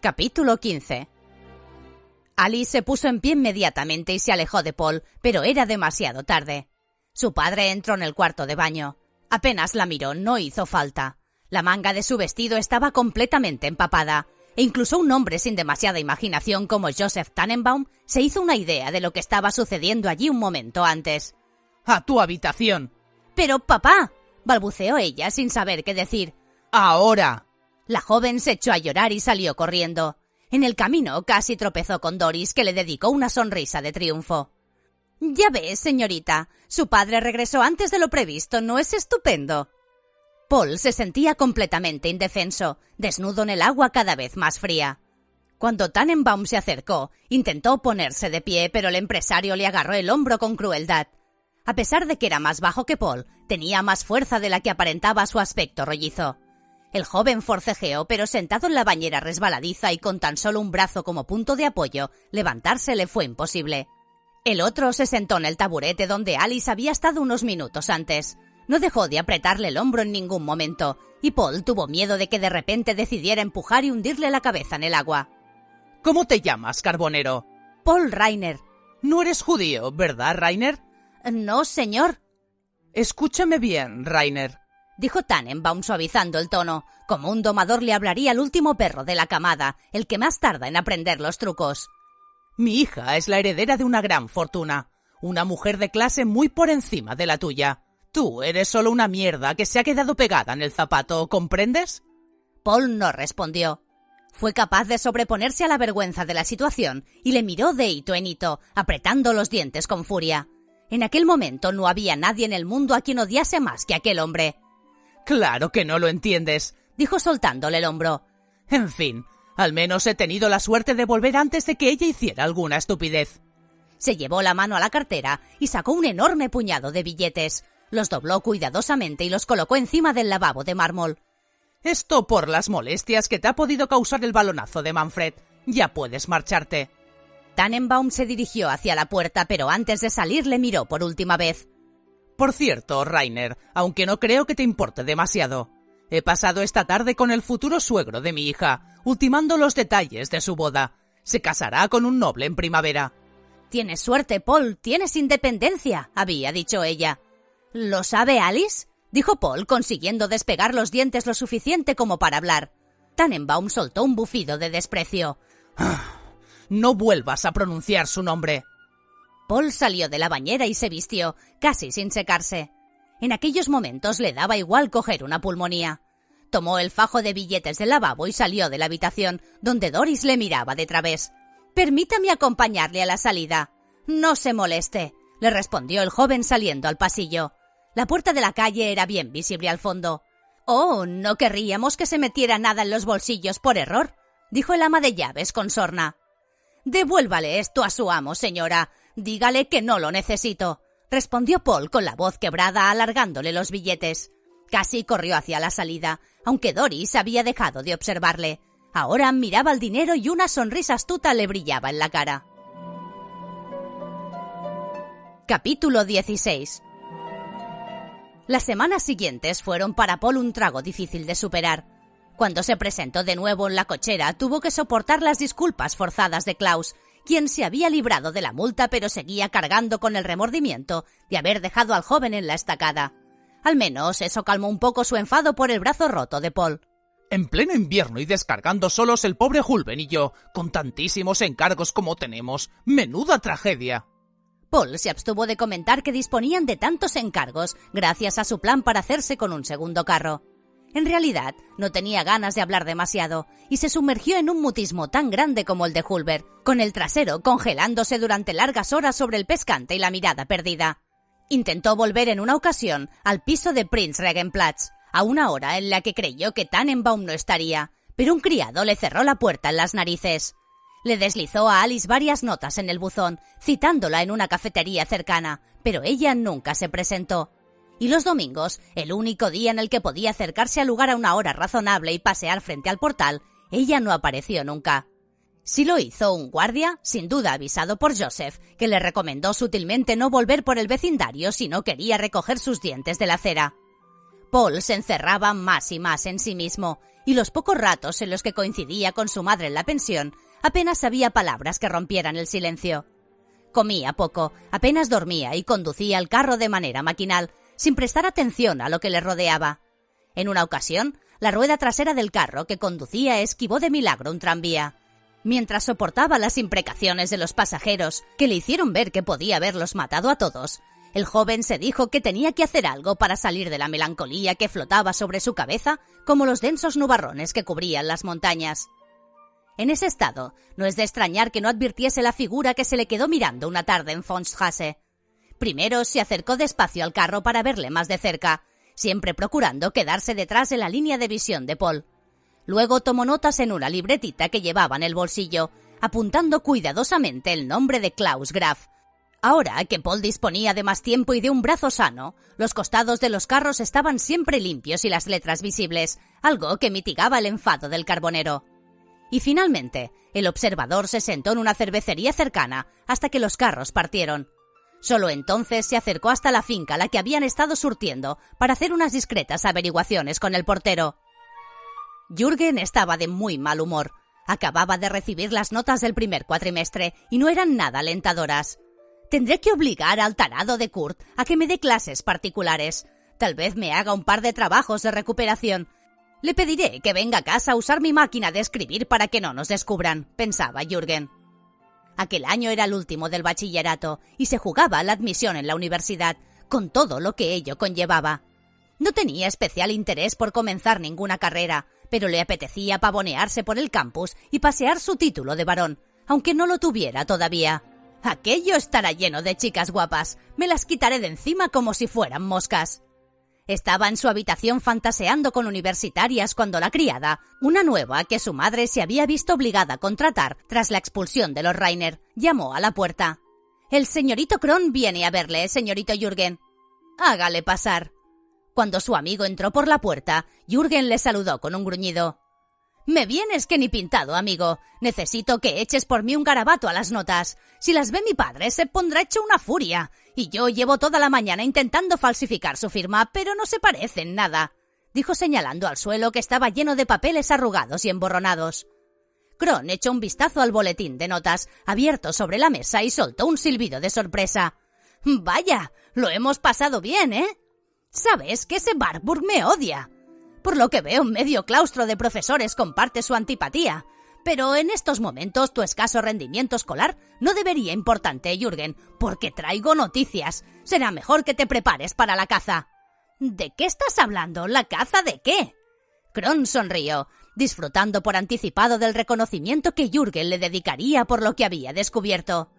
Capítulo 15. Alice se puso en pie inmediatamente y se alejó de Paul, pero era demasiado tarde. Su padre entró en el cuarto de baño. Apenas la miró, no hizo falta. La manga de su vestido estaba completamente empapada, e incluso un hombre sin demasiada imaginación como Joseph Tannenbaum se hizo una idea de lo que estaba sucediendo allí un momento antes. ¡A tu habitación! ¡Pero, papá!, balbuceó ella sin saber qué decir. ¡Ahora! La joven se echó a llorar y salió corriendo. En el camino casi tropezó con Doris, que le dedicó una sonrisa de triunfo. «Ya ves, señorita, su padre regresó antes de lo previsto, ¿no es estupendo?» Paul se sentía completamente indefenso, desnudo en el agua cada vez más fría. Cuando Tannenbaum se acercó, intentó ponerse de pie, pero el empresario le agarró el hombro con crueldad. A pesar de que era más bajo que Paul, tenía más fuerza de la que aparentaba su aspecto rollizo. El joven forcejeó, pero sentado en la bañera resbaladiza y con tan solo un brazo como punto de apoyo, levantarse le fue imposible. El otro se sentó en el taburete donde Alice había estado unos minutos antes. No dejó de apretarle el hombro en ningún momento, y Paul tuvo miedo de que de repente decidiera empujar y hundirle la cabeza en el agua. ¿Cómo te llamas, carbonero? Paul Rainer. No eres judío, ¿verdad, Rainer? No, señor. Escúchame bien, Rainer, dijo Tannenbaum suavizando el tono, como un domador le hablaría al último perro de la camada, el que más tarda en aprender los trucos. Mi hija es la heredera de una gran fortuna, una mujer de clase muy por encima de la tuya. Tú eres solo una mierda que se ha quedado pegada en el zapato, ¿comprendes? Paul no respondió. Fue capaz de sobreponerse a la vergüenza de la situación y le miró de hito en hito, apretando los dientes con furia. En aquel momento no había nadie en el mundo a quien odiase más que aquel hombre. «Claro que no lo entiendes», dijo soltándole el hombro. «En fin, al menos he tenido la suerte de volver antes de que ella hiciera alguna estupidez». Se llevó la mano a la cartera y sacó un enorme puñado de billetes. Los dobló cuidadosamente y los colocó encima del lavabo de mármol. «Esto por las molestias que te ha podido causar el balonazo de Manfred. Ya puedes marcharte». Tannenbaum se dirigió hacia la puerta, pero antes de salir le miró por última vez. «Por cierto, Rainer, aunque no creo que te importe demasiado, he pasado esta tarde con el futuro suegro de mi hija, ultimando los detalles de su boda. Se casará con un noble en primavera». «Tienes suerte, Paul, tienes independencia», había dicho ella. «¿Lo sabe Alice?», dijo Paul, consiguiendo despegar los dientes lo suficiente como para hablar. Tannenbaum soltó un bufido de desprecio. «No vuelvas a pronunciar su nombre». Paul salió de la bañera y se vistió, casi sin secarse. En aquellos momentos le daba igual coger una pulmonía. Tomó el fajo de billetes del lavabo y salió de la habitación, donde Doris le miraba de través. «Permítame acompañarle a la salida». «No se moleste», le respondió el joven saliendo al pasillo. La puerta de la calle era bien visible al fondo. «Oh, ¿no querríamos que se metiera nada en los bolsillos por error?», dijo el ama de llaves con sorna. «Devuélvale esto a su amo, señora. Dígale que no lo necesito», respondió Paul con la voz quebrada, alargándole los billetes. Casi corrió hacia la salida, aunque Doris había dejado de observarle. Ahora miraba el dinero y una sonrisa astuta le brillaba en la cara. Capítulo 16. Las semanas siguientes fueron para Paul un trago difícil de superar. Cuando se presentó de nuevo en la cochera, tuvo que soportar las disculpas forzadas de Klaus, quien se había librado de la multa pero seguía cargando con el remordimiento de haber dejado al joven en la estacada. Al menos eso calmó un poco su enfado por el brazo roto de Paul. «En pleno invierno y descargando solos el pobre Hulben y yo, con tantísimos encargos como tenemos. ¡Menuda tragedia!». Paul se abstuvo de comentar que disponían de tantos encargos gracias a su plan para hacerse con un segundo carro. En realidad, no tenía ganas de hablar demasiado, y se sumergió en un mutismo tan grande como el de Hulbert, con el trasero congelándose durante largas horas sobre el pescante y la mirada perdida. Intentó volver en una ocasión al piso de Prinzregenplatz, a una hora en la que creyó que Tannenbaum no estaría, pero un criado le cerró la puerta en las narices. Le deslizó a Alice varias notas en el buzón, citándola en una cafetería cercana, pero ella nunca se presentó. Y los domingos, el único día en el que podía acercarse al lugar a una hora razonable y pasear frente al portal, ella no apareció nunca. Sí lo hizo un guardia, sin duda avisado por Joseph, que le recomendó sutilmente no volver por el vecindario si no quería recoger sus dientes de la acera. Paul se encerraba más y más en sí mismo, y los pocos ratos en los que coincidía con su madre en la pensión, apenas había palabras que rompieran el silencio. Comía poco, apenas dormía y conducía el carro de manera maquinal, sin prestar atención a lo que le rodeaba. En una ocasión, la rueda trasera del carro que conducía esquivó de milagro un tranvía. Mientras soportaba las imprecaciones de los pasajeros, que le hicieron ver que podía haberlos matado a todos, el joven se dijo que tenía que hacer algo para salir de la melancolía que flotaba sobre su cabeza como los densos nubarrones que cubrían las montañas. En ese estado, no es de extrañar que no advirtiese la figura que se le quedó mirando una tarde en Fonstrasse. Primero se acercó despacio al carro para verle más de cerca, siempre procurando quedarse detrás de la línea de visión de Paul. Luego tomó notas en una libretita que llevaba en el bolsillo, apuntando cuidadosamente el nombre de Klaus Graf. Ahora que Paul disponía de más tiempo y de un brazo sano, los costados de los carros estaban siempre limpios y las letras visibles, algo que mitigaba el enfado del carbonero. Y finalmente, el observador se sentó en una cervecería cercana hasta que los carros partieron. Solo entonces se acercó hasta la finca a la que habían estado surtiendo para hacer unas discretas averiguaciones con el portero. Jürgen estaba de muy mal humor. Acababa de recibir las notas del primer cuatrimestre y no eran nada alentadoras. Tendré que obligar al tarado de Kurt a que me dé clases particulares. Tal vez me haga un par de trabajos de recuperación. Le pediré que venga a casa a usar mi máquina de escribir para que no nos descubran, pensaba Jürgen. Aquel año era el último del bachillerato y se jugaba la admisión en la universidad, con todo lo que ello conllevaba. No tenía especial interés por comenzar ninguna carrera, pero le apetecía pavonearse por el campus y pasear su título de varón, aunque no lo tuviera todavía. Aquello estará lleno de chicas guapas, me las quitaré de encima como si fueran moscas. Estaba en su habitación fantaseando con universitarias cuando la criada, una nueva que su madre se había visto obligada a contratar tras la expulsión de los Rainer, llamó a la puerta. «El señorito Kron viene a verle, señorito Jürgen». «Hágale pasar». Cuando su amigo entró por la puerta, Jürgen le saludó con un gruñido. «Me vienes que ni pintado, amigo. Necesito que eches por mí un garabato a las notas. Si las ve mi padre, se pondrá hecho una furia. Y yo llevo toda la mañana intentando falsificar su firma, pero no se parece en nada», dijo señalando al suelo que estaba lleno de papeles arrugados y emborronados. Kron echó un vistazo al boletín de notas, abierto sobre la mesa, y soltó un silbido de sorpresa. «Vaya, lo hemos pasado bien, ¿eh? Sabes que ese Warburg me odia. Por lo que veo, medio claustro de profesores comparte su antipatía. Pero en estos momentos tu escaso rendimiento escolar no debería importarte, Jürgen, porque traigo noticias. Será mejor que te prepares para la caza». «¿De qué estás hablando? ¿La caza de qué?» Kron sonrió, disfrutando por anticipado del reconocimiento que Jürgen le dedicaría por lo que había descubierto.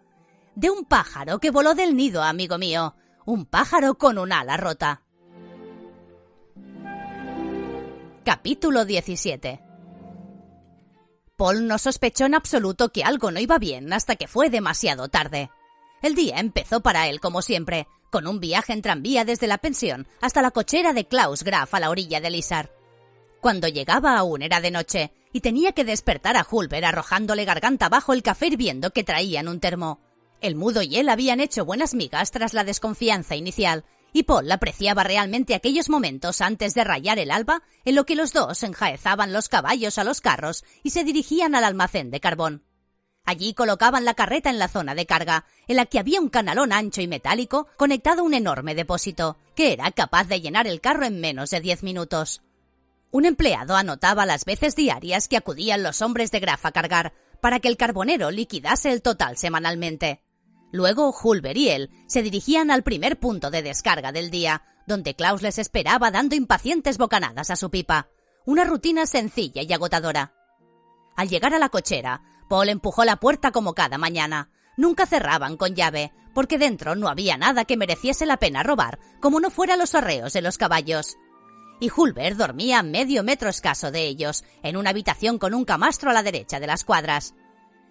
«De un pájaro que voló del nido, amigo mío. Un pájaro con un ala rota». Capítulo 17. Paul no sospechó en absoluto que algo no iba bien hasta que fue demasiado tarde. El día empezó para él como siempre, con un viaje en tranvía desde la pensión hasta la cochera de Klaus Graf a la orilla del Isar. Cuando llegaba aún era de noche y tenía que despertar a Hulber arrojándole garganta abajo el café hirviendo que traía en un termo. El mudo y él habían hecho buenas migas tras la desconfianza inicial, y Paul apreciaba realmente aquellos momentos antes de rayar el alba en lo que los dos enjaezaban los caballos a los carros y se dirigían al almacén de carbón. Allí colocaban la carreta en la zona de carga, en la que había un canalón ancho y metálico conectado a un enorme depósito, que era capaz de llenar el carro en menos de 10 minutos. Un empleado anotaba las veces diarias que acudían los hombres de Graf a cargar, para que el carbonero liquidase el total semanalmente. Luego Hulber y él se dirigían al primer punto de descarga del día, donde Klaus les esperaba dando impacientes bocanadas a su pipa. Una rutina sencilla y agotadora. Al llegar a la cochera, Paul empujó la puerta como cada mañana. Nunca cerraban con llave, porque dentro no había nada que mereciese la pena robar, como no fuera los arreos de los caballos. Y Hulber dormía a medio metro escaso de ellos, en una habitación con un camastro a la derecha de las cuadras.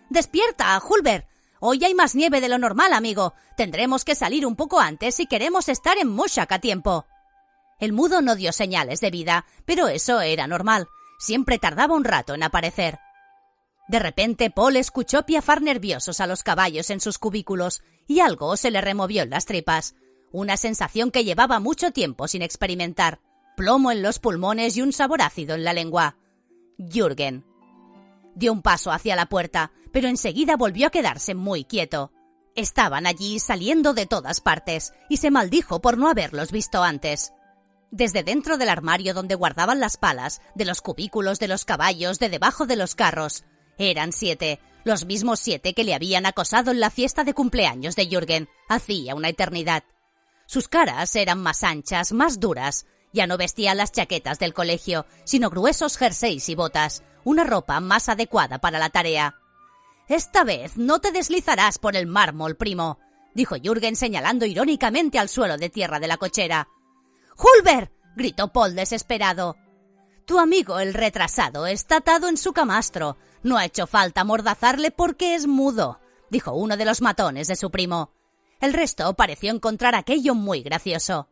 «¡Despierta, Hulber! Hoy hay más nieve de lo normal, amigo. Tendremos que salir un poco antes si queremos estar en Mushak a tiempo». El mudo no dio señales de vida, pero eso era normal. Siempre tardaba un rato en aparecer. De repente, Paul escuchó piafar nerviosos a los caballos en sus cubículos y algo se le removió en las tripas. Una sensación que llevaba mucho tiempo sin experimentar. Plomo en los pulmones y un sabor ácido en la lengua. Jürgen. Dio un paso hacia la puerta, pero enseguida volvió a quedarse muy quieto. Estaban allí saliendo de todas partes, y se maldijo por no haberlos visto antes. Desde dentro del armario donde guardaban las palas, de los cubículos de los caballos, de debajo de los carros. Eran 7, los mismos 7 que le habían acosado en la fiesta de cumpleaños de Jürgen, hacía una eternidad. Sus caras eran más anchas, más duras. Ya no vestían las chaquetas del colegio, sino gruesos jerseys y botas, una ropa más adecuada para la tarea. «Esta vez no te deslizarás por el mármol, primo», dijo Jürgen señalando irónicamente al suelo de tierra de la cochera. «¡Hulber!», gritó Paul desesperado. «Tu amigo el retrasado está atado en su camastro. No ha hecho falta amordazarle porque es mudo», dijo uno de los matones de su primo. El resto pareció encontrar aquello muy gracioso.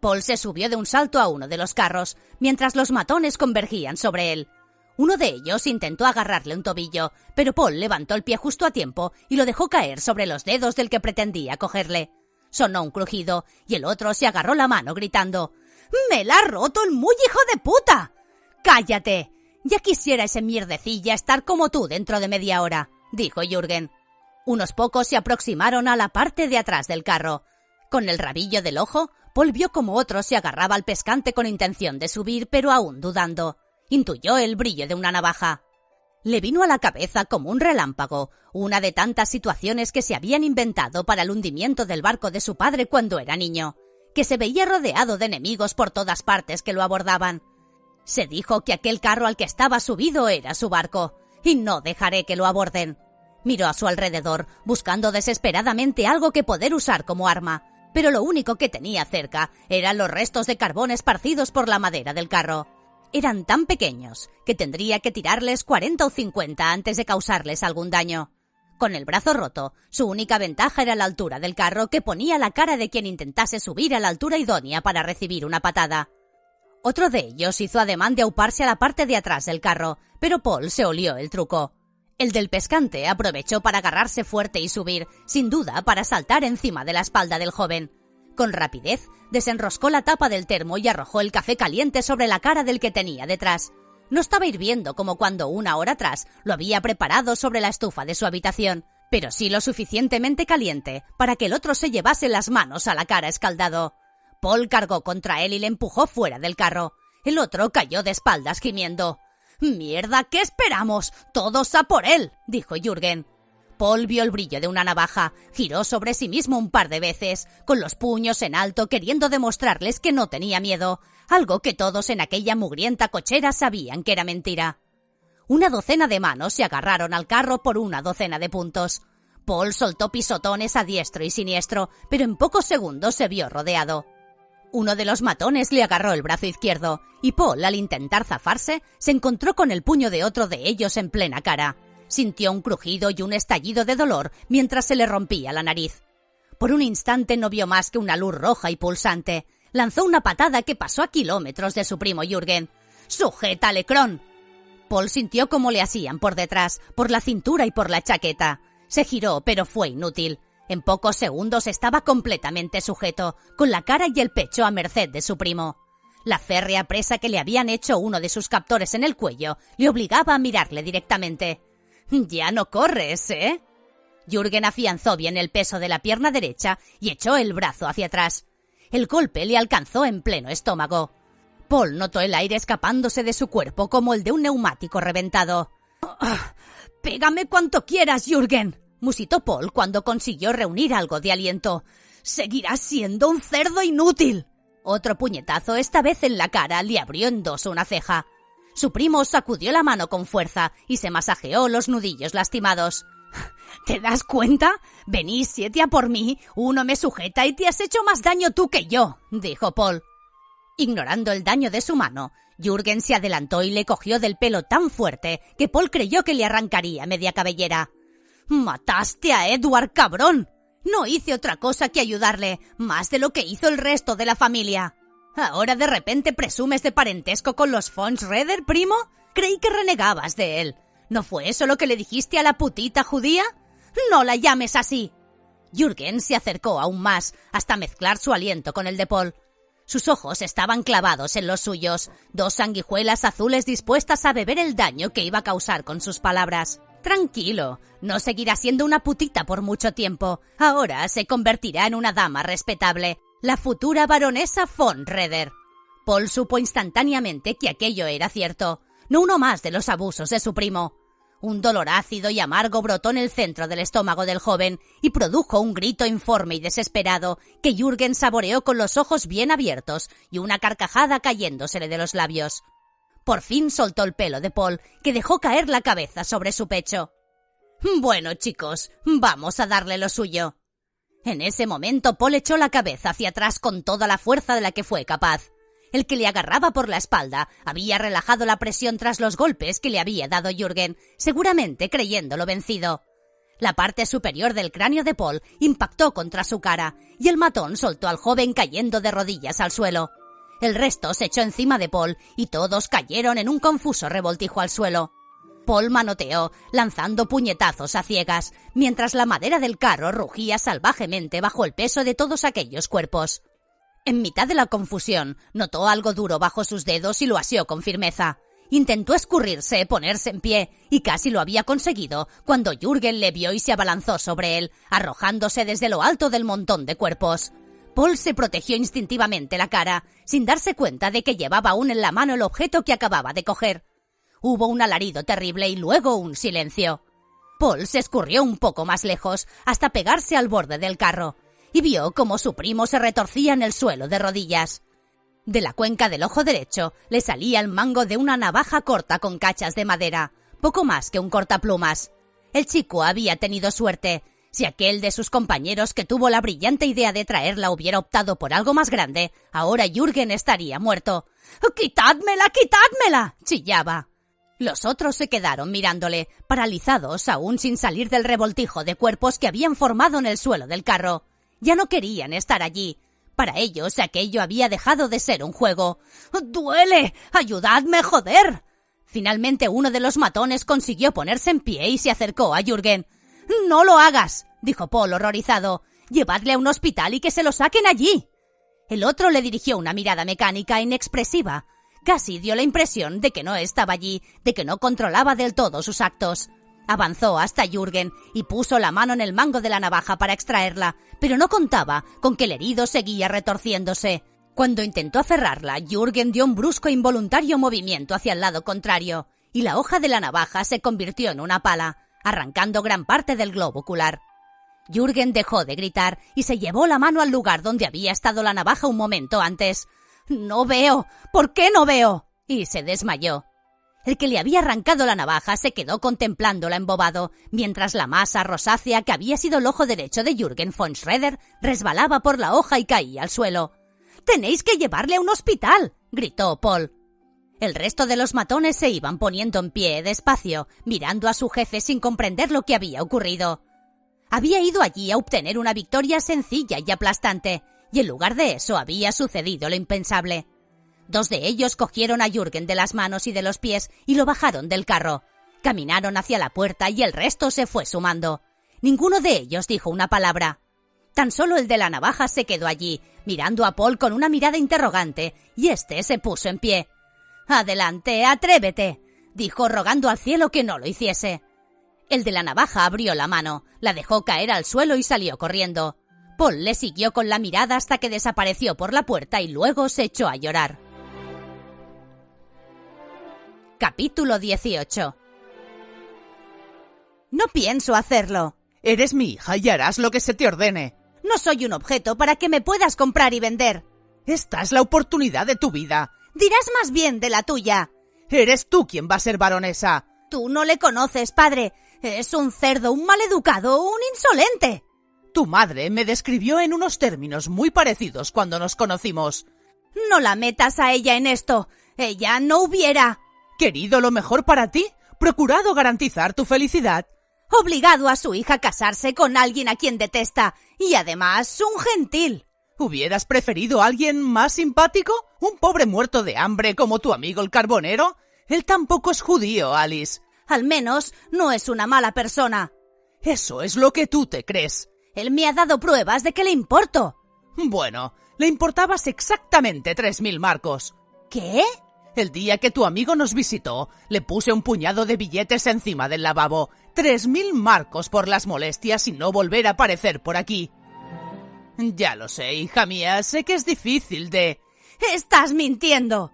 Paul se subió de un salto a uno de los carros, mientras los matones convergían sobre él. Uno de ellos intentó agarrarle un tobillo, pero Paul levantó el pie justo a tiempo y lo dejó caer sobre los dedos del que pretendía cogerle. Sonó un crujido y el otro se agarró la mano gritando: «¡Me la ha roto el muy hijo de puta!». «¡Cállate! Ya quisiera ese mierdecilla estar como tú dentro de media hora», dijo Jürgen. Unos pocos se aproximaron a la parte de atrás del carro. Con el rabillo del ojo, Paul vio como otro se agarraba al pescante con intención de subir, pero aún dudando. Intuyó el brillo de una navaja. Le vino a la cabeza como un relámpago, una de tantas situaciones que se habían inventado para el hundimiento del barco de su padre cuando era niño, que se veía rodeado de enemigos por todas partes que lo abordaban. Se dijo que aquel carro al que estaba subido era su barco, y no dejaré que lo aborden. Miró a su alrededor, buscando desesperadamente algo que poder usar como arma, pero lo único que tenía cerca eran los restos de carbón esparcidos por la madera del carro. Eran tan pequeños que tendría que tirarles 40 o 50 antes de causarles algún daño. Con el brazo roto, su única ventaja era la altura del carro, que ponía la cara de quien intentase subir a la altura idónea para recibir una patada. Otro de ellos hizo ademán de auparse a la parte de atrás del carro, pero Paul se olió el truco. El del pescante aprovechó para agarrarse fuerte y subir, sin duda para saltar encima de la espalda del joven. Con rapidez, desenroscó la tapa del termo y arrojó el café caliente sobre la cara del que tenía detrás. No estaba hirviendo como cuando una hora atrás lo había preparado sobre la estufa de su habitación, pero sí lo suficientemente caliente para que el otro se llevase las manos a la cara escaldado. Paul cargó contra él y le empujó fuera del carro. El otro cayó de espaldas gimiendo. «¡Mierda! ¿Qué esperamos? ¡Todos a por él!», dijo Jürgen. Paul vio el brillo de una navaja, giró sobre sí mismo un par de veces, con los puños en alto queriendo demostrarles que no tenía miedo, algo que todos en aquella mugrienta cochera sabían que era mentira. Una docena de manos se agarraron al carro por una docena de puntos. Paul soltó pisotones a diestro y siniestro, pero en pocos segundos se vio rodeado. Uno de los matones le agarró el brazo izquierdo, y Paul, al intentar zafarse, se encontró con el puño de otro de ellos en plena cara. Sintió un crujido y un estallido de dolor mientras se le rompía la nariz. Por un instante no vio más que una luz roja y pulsante. Lanzó una patada que pasó a kilómetros de su primo Jürgen. «¡Sujétale, Kron!». Paul sintió cómo le asían por detrás, por la cintura y por la chaqueta. Se giró, pero fue inútil. En pocos segundos estaba completamente sujeto, con la cara y el pecho a merced de su primo. La férrea presa que le habían hecho uno de sus captores en el cuello le obligaba a mirarle directamente. «Ya no corres, ¿eh?». Jürgen afianzó bien el peso de la pierna derecha y echó el brazo hacia atrás. El golpe le alcanzó en pleno estómago. Paul notó el aire escapándose de su cuerpo como el de un neumático reventado. «Pégame cuanto quieras, Jürgen», musitó Paul cuando consiguió reunir algo de aliento. «Seguirás siendo un cerdo inútil». Otro puñetazo, esta vez en la cara, le abrió en dos una ceja. Su primo sacudió la mano con fuerza y se masajeó los nudillos lastimados. «¿Te das cuenta? Venís 7 a por mí, uno me sujeta y te has hecho más daño tú que yo», dijo Paul. Ignorando el daño de su mano, Jürgen se adelantó y le cogió del pelo tan fuerte que Paul creyó que le arrancaría media cabellera. «¡Mataste a Edward, cabrón! No hice otra cosa que ayudarle, más de lo que hizo el resto de la familia. ¿Ahora de repente presumes de parentesco con los von Schroeder, primo? Creí que renegabas de él. ¿No fue eso lo que le dijiste a la putita judía? ¡No la llames así!». Jürgen se acercó aún más, hasta mezclar su aliento con el de Paul. Sus ojos estaban clavados en los suyos, dos sanguijuelas azules dispuestas a beber el daño que iba a causar con sus palabras. Tranquilo, no seguirá siendo una putita por mucho tiempo. Ahora se convertirá en una dama respetable, la futura baronesa von Redder. Paul supo instantáneamente que aquello era cierto, no uno más de los abusos de su primo. Un dolor ácido y amargo brotó en el centro del estómago del joven y produjo un grito informe y desesperado que Jürgen saboreó con los ojos bien abiertos y una carcajada cayéndosele de los labios. Por fin soltó el pelo de Paul, que dejó caer la cabeza sobre su pecho. «Bueno, chicos, vamos a darle lo suyo». En ese momento Paul echó la cabeza hacia atrás con toda la fuerza de la que fue capaz. El que le agarraba por la espalda había relajado la presión tras los golpes que le había dado Jürgen, seguramente creyéndolo vencido. La parte superior del cráneo de Paul impactó contra su cara y el matón soltó al joven cayendo de rodillas al suelo. El resto se echó encima de Paul y todos cayeron en un confuso revoltijo al suelo. Paul manoteó, lanzando puñetazos a ciegas, mientras la madera del carro rugía salvajemente bajo el peso de todos aquellos cuerpos. En mitad de la confusión, notó algo duro bajo sus dedos y lo asió con firmeza. Intentó escurrirse, ponerse en pie, y casi lo había conseguido cuando Jürgen le vio y se abalanzó sobre él, arrojándose desde lo alto del montón de cuerpos. Paul se protegió instintivamente la cara, sin darse cuenta de que llevaba aún en la mano el objeto que acababa de coger. Hubo un alarido terrible y luego un silencio. Paul se escurrió un poco más lejos, hasta pegarse al borde del carro, y vio cómo su primo se retorcía en el suelo de rodillas. De la cuenca del ojo derecho le salía el mango de una navaja corta con cachas de madera, poco más que un cortaplumas. El chico había tenido suerte. Si aquel de sus compañeros que tuvo la brillante idea de traerla hubiera optado por algo más grande, ahora Jürgen estaría muerto. «¡Quitádmela, quitádmela!», chillaba. Los otros se quedaron mirándole, paralizados aún sin salir del revoltijo de cuerpos que habían formado en el suelo del carro. Ya no querían estar allí. Para ellos aquello había dejado de ser un juego. «¡Duele! ¡Ayudadme, joder!». Finalmente uno de los matones consiguió ponerse en pie y se acercó a Jürgen. «No lo hagas», dijo Paul horrorizado. «Llevadle a un hospital y que se lo saquen allí». El otro le dirigió una mirada mecánica inexpresiva. Casi dio la impresión de que no estaba allí, de que no controlaba del todo sus actos. Avanzó hasta Jürgen y puso la mano en el mango de la navaja para extraerla, pero no contaba con que el herido seguía retorciéndose. Cuando intentó aferrarla, Jürgen dio un brusco e involuntario movimiento hacia el lado contrario, y la hoja de la navaja se convirtió en una pala, arrancando gran parte del globo ocular. Jürgen dejó de gritar y se llevó la mano al lugar donde había estado la navaja un momento antes. «No veo. ¿Por qué no veo?», y se desmayó. El que le había arrancado la navaja se quedó contemplándola embobado, mientras la masa rosácea que había sido el ojo derecho de Jürgen von Redder resbalaba por la hoja y caía al suelo. «¡Tenéis que llevarle a un hospital!», gritó Paul. El resto de los matones se iban poniendo en pie despacio, mirando a su jefe sin comprender lo que había ocurrido. Había ido allí a obtener una victoria sencilla y aplastante, y en lugar de eso había sucedido lo impensable. Dos de ellos cogieron a Jürgen de las manos y de los pies y lo bajaron del carro. Caminaron hacia la puerta y el resto se fue sumando. Ninguno de ellos dijo una palabra. Tan solo el de la navaja se quedó allí, mirando a Paul con una mirada interrogante, y éste se puso en pie. «Adelante, atrévete», dijo rogando al cielo que no lo hiciese. El de la navaja abrió la mano, la dejó caer al suelo y salió corriendo. Paul le siguió con la mirada hasta que desapareció por la puerta y luego se echó a llorar. Capítulo 18. «No pienso hacerlo». Eres mi hija y harás lo que se te ordene. «No soy un objeto para que me puedas comprar y vender». Esta es la oportunidad de tu vida. «Dirás más bien de la tuya». Eres tú quien va a ser baronesa. «Tú no le conoces, padre. Es un cerdo, un maleducado, un insolente». Tu madre me describió en unos términos muy parecidos cuando nos conocimos. «No la metas a ella en esto. Ella no hubiera querido lo mejor para ti, procurado garantizar tu felicidad. Obligado a su hija a casarse con alguien a quien detesta, y además un gentil». ¿Hubieras preferido a alguien más simpático? ¿Un pobre muerto de hambre como tu amigo el carbonero? Él tampoco es judío, Alice. Al menos no es una mala persona. Eso es lo que tú te crees. Él me ha dado pruebas de que le importo. Bueno, Le importabas exactamente 3.000 marcos. ¿Qué? El día que tu amigo nos visitó, le puse un puñado de billetes encima del lavabo. 3.000 marcos por las molestias y no volver a aparecer por aquí. Ya lo sé, hija mía, sé que es difícil de... ¡Estás mintiendo!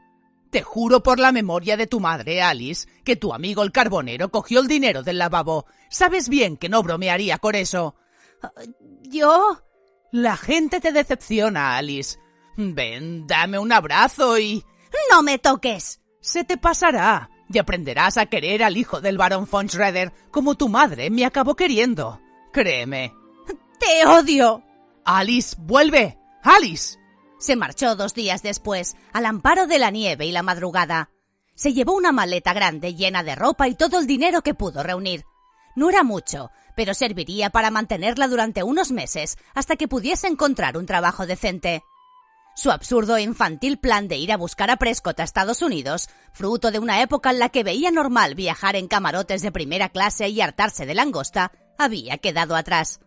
Te juro por la memoria de tu madre, Alice, que tu amigo el carbonero cogió el dinero del lavabo. Sabes bien que no bromearía con eso. ¿Yo? La gente te decepciona, Alice. Ven, dame un abrazo y... ¡No me toques! Se te pasará y aprenderás a querer al hijo del barón von Schroeder como tu madre me acabó queriendo. Créeme. ¡Te odio! ¡Alice, vuelve! ¡Alice! Se marchó 2 días después, al amparo de la nieve y la madrugada. Se llevó una maleta grande llena de ropa y todo el dinero que pudo reunir. No era mucho, pero serviría para mantenerla durante unos meses hasta que pudiese encontrar un trabajo decente. Su absurdo e infantil plan de ir a buscar a Prescott a Estados Unidos, fruto de una época en la que veía normal viajar en camarotes de primera clase y hartarse de langosta, había quedado atrás.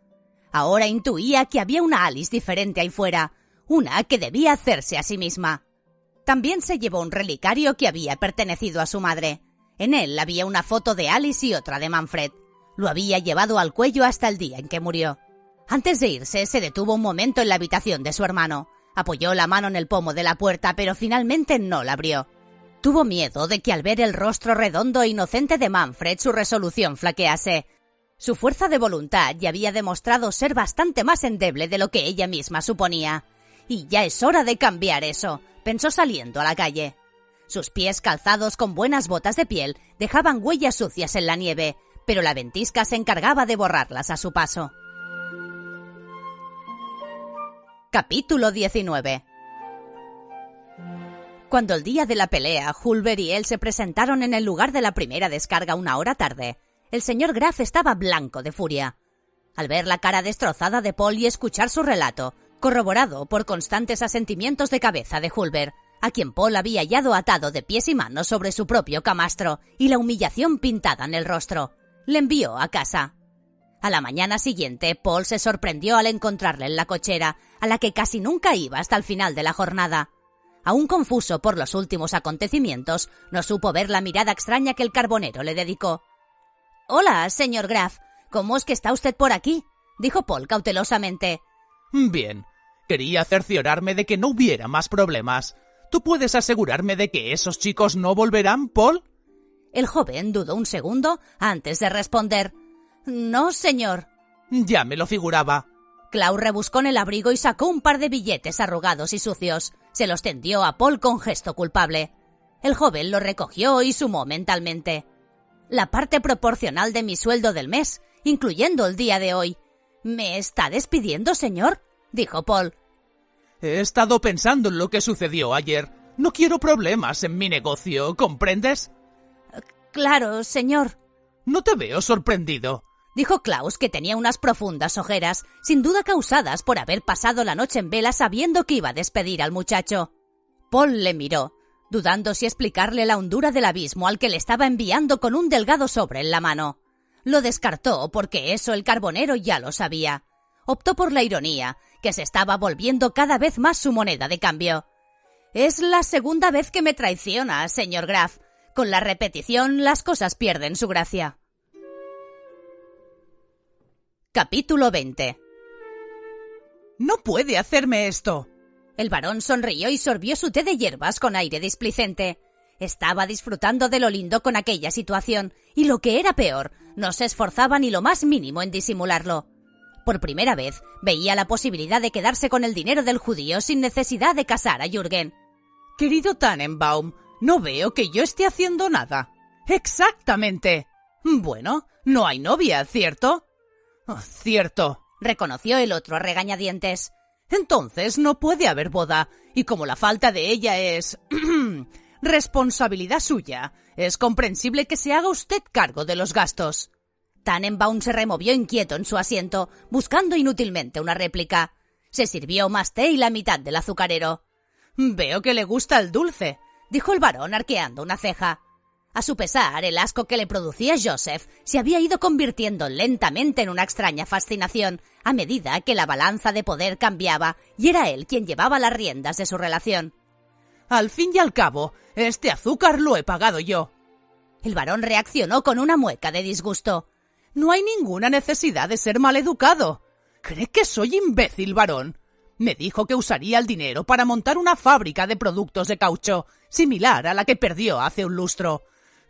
Ahora intuía que había una Alice diferente ahí fuera, una que debía hacerse a sí misma. También se llevó un relicario que había pertenecido a su madre. En él había una foto de Alice y otra de Manfred. Lo había llevado al cuello hasta el día en que murió. Antes de irse, se detuvo un momento en la habitación de su hermano. Apoyó la mano en el pomo de la puerta, pero finalmente no la abrió. Tuvo miedo de que al ver el rostro redondo e inocente de Manfred su resolución flaquease. Su fuerza de voluntad ya había demostrado ser bastante más endeble de lo que ella misma suponía. Y ya es hora de cambiar eso, pensó saliendo a la calle. Sus pies calzados con buenas botas de piel dejaban huellas sucias en la nieve, pero la ventisca se encargaba de borrarlas a su paso. Capítulo 19. Cuando el día de la pelea, Hulber y él se presentaron en el lugar de la primera descarga 1 hora tarde, el señor Graf estaba blanco de furia. Al ver la cara destrozada de Paul y escuchar su relato, corroborado por constantes asentimientos de cabeza de Hulber, a quien Paul había hallado atado de pies y manos sobre su propio camastro y la humillación pintada en el rostro, le envió a casa. A la mañana siguiente, Paul se sorprendió al encontrarle en la cochera, a la que casi nunca iba hasta el final de la jornada. Aún confuso por los últimos acontecimientos, no supo ver la mirada extraña que el carbonero le dedicó. «Hola, señor Graf, ¿cómo es que está usted por aquí?», dijo Paul cautelosamente. «Bien. Quería cerciorarme de que no hubiera más problemas. ¿Tú puedes asegurarme de que esos chicos no volverán, Paul?» El joven dudó un segundo antes de responder. «No, señor». «Ya me lo figuraba». Klaus rebuscó en el abrigo y sacó un par de billetes arrugados y sucios. Se los tendió a Paul con gesto culpable. El joven lo recogió y sumó mentalmente. «La parte proporcional de mi sueldo del mes, incluyendo el día de hoy». «¿Me está despidiendo, señor?», dijo Paul. «He estado pensando en lo que sucedió ayer. No quiero problemas en mi negocio, ¿comprendes?» «Claro, señor». «No te veo sorprendido», dijo Klaus, que tenía unas profundas ojeras, sin duda causadas por haber pasado la noche en vela sabiendo que iba a despedir al muchacho. Paul le miró, dudando si explicarle la hondura del abismo al que le estaba enviando con un delgado sobre en la mano. Lo descartó porque eso el carbonero ya lo sabía. Optó por la ironía, que se estaba volviendo cada vez más su moneda de cambio. «Es la segunda vez que me traiciona, señor Graf. Con la repetición las cosas pierden su gracia». Capítulo 20. «No puede hacerme esto». El barón sonrió y sorbió su té de hierbas con aire displicente. Estaba disfrutando de lo lindo con aquella situación, y lo que era peor, no se esforzaba ni lo más mínimo en disimularlo. Por primera vez, veía la posibilidad de quedarse con el dinero del judío sin necesidad de casar a Jürgen. «Querido Tannenbaum, no veo que yo esté haciendo nada». «Exactamente». «Bueno, no hay novia, ¿cierto?» «Oh, cierto», reconoció el otro a regañadientes. «Entonces no puede haber boda, y como la falta de ella es... responsabilidad suya, es comprensible que se haga usted cargo de los gastos». Tannenbaum se removió inquieto en su asiento, buscando inútilmente una réplica. Se sirvió más té y la mitad del azucarero. «Veo que le gusta el dulce», dijo el barón arqueando una ceja. A su pesar, el asco que le producía Joseph se había ido convirtiendo lentamente en una extraña fascinación a medida que la balanza de poder cambiaba y era él quien llevaba las riendas de su relación. Al fin y al cabo, este azúcar lo he pagado yo. El varón reaccionó con una mueca de disgusto. No hay ninguna necesidad de ser maleducado. ¿Cree que soy imbécil, varón? Me dijo que usaría el dinero para montar una fábrica de productos de caucho, similar a la que perdió hace un lustro.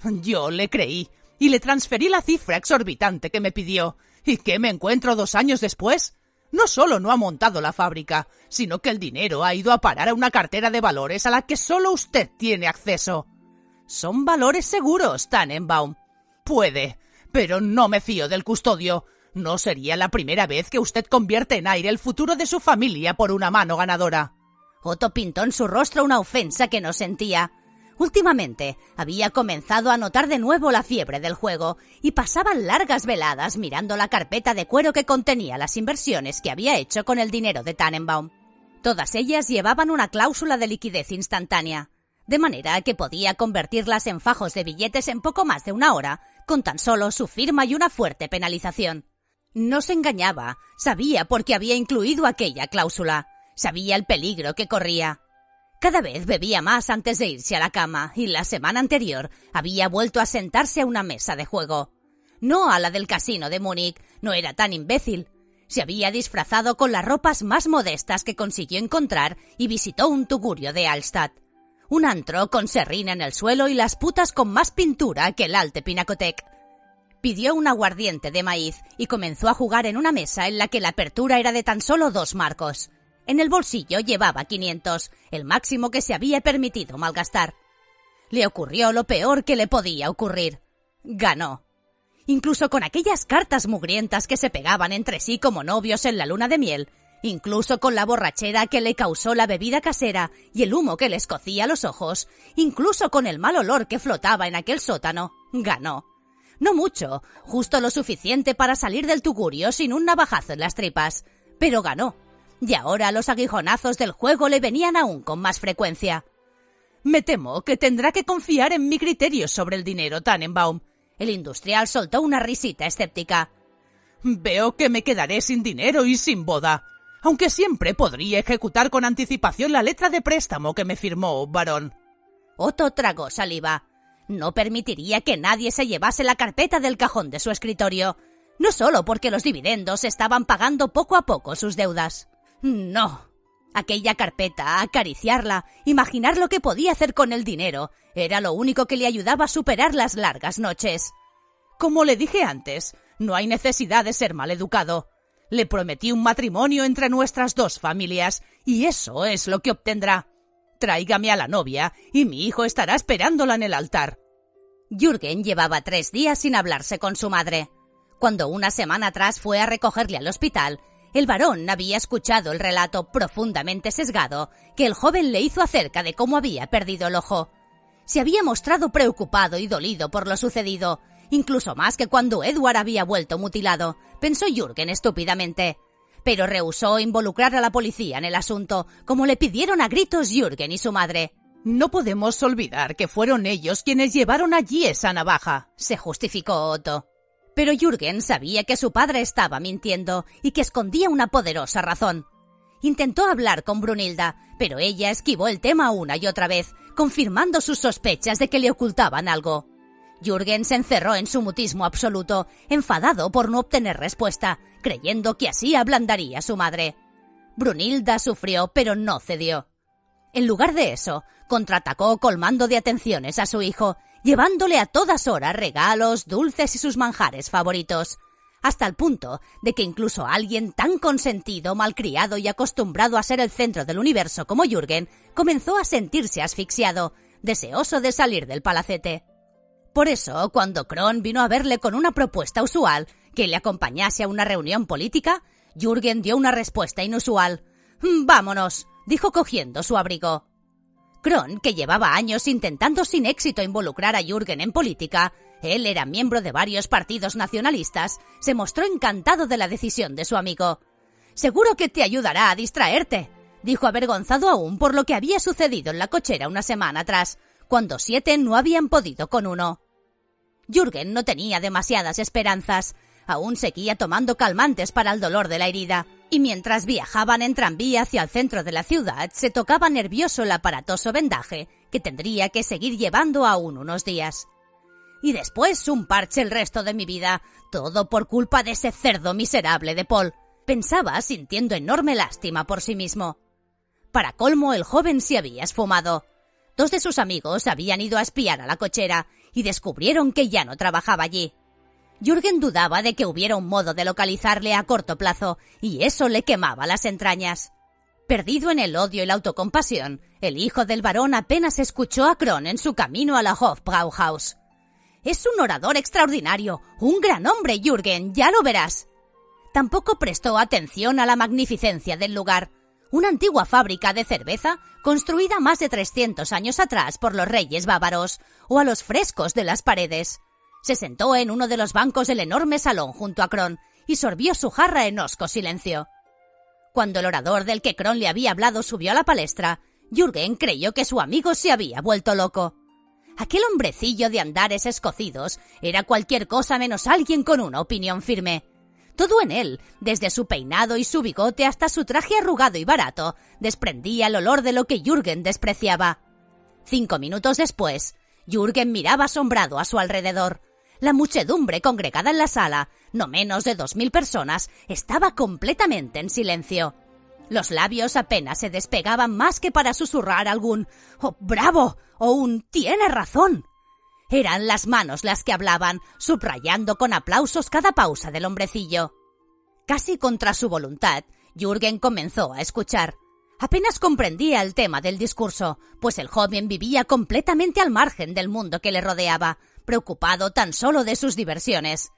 Yo le creí y le transferí la cifra exorbitante que me pidió. ¿Y qué me encuentro 2 años después? No solo no ha montado la fábrica, sino que el dinero ha ido a parar a una cartera de valores a la que solo usted tiene acceso. Son valores seguros, Tannenbaum. Puede, pero no me fío del custodio. No sería la primera vez que usted convierte en aire el futuro de su familia por una mano ganadora. Otto pintó en su rostro una ofensa que no sentía. Últimamente había comenzado a notar de nuevo la fiebre del juego y pasaba largas veladas mirando la carpeta de cuero que contenía las inversiones que había hecho con el dinero de Tannenbaum. Todas ellas llevaban una cláusula de liquidez instantánea, de manera que podía convertirlas en fajos de billetes en poco más de 1 hora, con tan solo su firma y una fuerte penalización. No se engañaba, sabía por qué había incluido aquella cláusula, sabía el peligro que corría. Cada vez bebía más antes de irse a la cama y la semana anterior había vuelto a sentarse a una mesa de juego. No a la del casino de Múnich, no era tan imbécil. Se había disfrazado con las ropas más modestas que consiguió encontrar y visitó un tugurio de Altstadt. Un antro con serrín en el suelo y las putas con más pintura que el Alte Pinakothek. Pidió un aguardiente de maíz y comenzó a jugar en una mesa en la que la apertura era de tan solo 2 marcos. En el bolsillo llevaba 500, el máximo que se había permitido malgastar. Le ocurrió lo peor que le podía ocurrir. Ganó. Incluso con aquellas cartas mugrientas que se pegaban entre sí como novios en la luna de miel, incluso con la borrachera que le causó la bebida casera y el humo que le escocía los ojos, incluso con el mal olor que flotaba en aquel sótano, ganó. No mucho, justo lo suficiente para salir del tugurio sin un navajazo en las tripas, pero ganó. Y ahora los aguijonazos del juego le venían aún con más frecuencia. Me temo que tendrá que confiar en mi criterio sobre el dinero, Tannenbaum. El industrial soltó una risita escéptica. Veo que me quedaré sin dinero y sin boda, aunque siempre podría ejecutar con anticipación la letra de préstamo que me firmó, varón. Otto tragó saliva. No permitiría que nadie se llevase la carpeta del cajón de su escritorio, no solo porque los dividendos estaban pagando poco a poco sus deudas. No. Aquella carpeta, acariciarla, imaginar lo que podía hacer con el dinero, era lo único que le ayudaba a superar las largas noches. Como le dije antes, no hay necesidad de ser maleducado. Le prometí un matrimonio entre nuestras 2 familias, y eso es lo que obtendrá. Tráigame a la novia, y mi hijo estará esperándola en el altar. Jürgen llevaba 3 días sin hablarse con su madre. Cuando una semana atrás fue a recogerle al hospital, el varón había escuchado el relato profundamente sesgado que el joven le hizo acerca de cómo había perdido el ojo. Se había mostrado preocupado y dolido por lo sucedido, incluso más que cuando Edward había vuelto mutilado, pensó Jürgen estúpidamente. Pero rehusó involucrar a la policía en el asunto, como le pidieron a gritos Jürgen y su madre. No podemos olvidar que fueron ellos quienes llevaron allí esa navaja, se justificó Otto. Pero Jürgen sabía que su padre estaba mintiendo y que escondía una poderosa razón. Intentó hablar con Brunilda, pero ella esquivó el tema una y otra vez, confirmando sus sospechas de que le ocultaban algo. Jürgen se encerró en su mutismo absoluto, enfadado por no obtener respuesta, creyendo que así ablandaría a su madre. Brunilda sufrió, pero no cedió. En lugar de eso, contraatacó colmando de atenciones a su hijo, llevándole a todas horas regalos, dulces y sus manjares favoritos, hasta el punto de que incluso alguien tan consentido, malcriado y acostumbrado a ser el centro del universo como Jürgen comenzó a sentirse asfixiado, deseoso de salir del palacete. Por eso, cuando Kron vino a verle con una propuesta usual, que le acompañase a una reunión política, Jürgen dio una respuesta inusual. «Vámonos», dijo cogiendo su abrigo. Kron, que llevaba años intentando sin éxito involucrar a Jürgen en política, él era miembro de varios partidos nacionalistas, se mostró encantado de la decisión de su amigo. «Seguro que te ayudará a distraerte», dijo avergonzado aún por lo que había sucedido en la cochera una semana atrás, cuando 7 no habían podido con 1. Jürgen no tenía demasiadas esperanzas. Aún seguía tomando calmantes para el dolor de la herida, y mientras viajaban en tranvía hacia el centro de la ciudad, se tocaba nervioso el aparatoso vendaje que tendría que seguir llevando aún unos días. Y después un parche el resto de mi vida, todo por culpa de ese cerdo miserable de Paul, pensaba sintiendo enorme lástima por sí mismo. Para colmo, el joven se había esfumado. 2 de sus amigos habían ido a espiar a la cochera y descubrieron que ya no trabajaba allí. Jürgen dudaba de que hubiera un modo de localizarle a corto plazo, y eso le quemaba las entrañas. Perdido en el odio y la autocompasión, el hijo del barón apenas escuchó a Kron en su camino a la Hofbrauhaus. «Es un orador extraordinario, un gran hombre, Jürgen, ya lo verás». Tampoco prestó atención a la magnificencia del lugar. Una antigua fábrica de cerveza, construida más de 300 años atrás por los reyes bávaros, o a los frescos de las paredes. Se sentó en uno de los bancos del enorme salón junto a Kron y sorbió su jarra en hosco silencio. Cuando el orador del que Kron le había hablado subió a la palestra, Jürgen creyó que su amigo se había vuelto loco. Aquel hombrecillo de andares escocidos era cualquier cosa menos alguien con una opinión firme. Todo en él, desde su peinado y su bigote hasta su traje arrugado y barato, desprendía el olor de lo que Jürgen despreciaba. 5 minutos después, Jürgen miraba asombrado a su alrededor. La muchedumbre congregada en la sala, no menos de 2000 personas, estaba completamente en silencio. Los labios apenas se despegaban más que para susurrar algún «¡Oh, bravo!» o un «¡Tiene razón!». Eran las manos las que hablaban, subrayando con aplausos cada pausa del hombrecillo. Casi contra su voluntad, Jürgen comenzó a escuchar. Apenas comprendía el tema del discurso, pues el joven vivía completamente al margen del mundo que le rodeaba, preocupado tan solo de sus diversiones.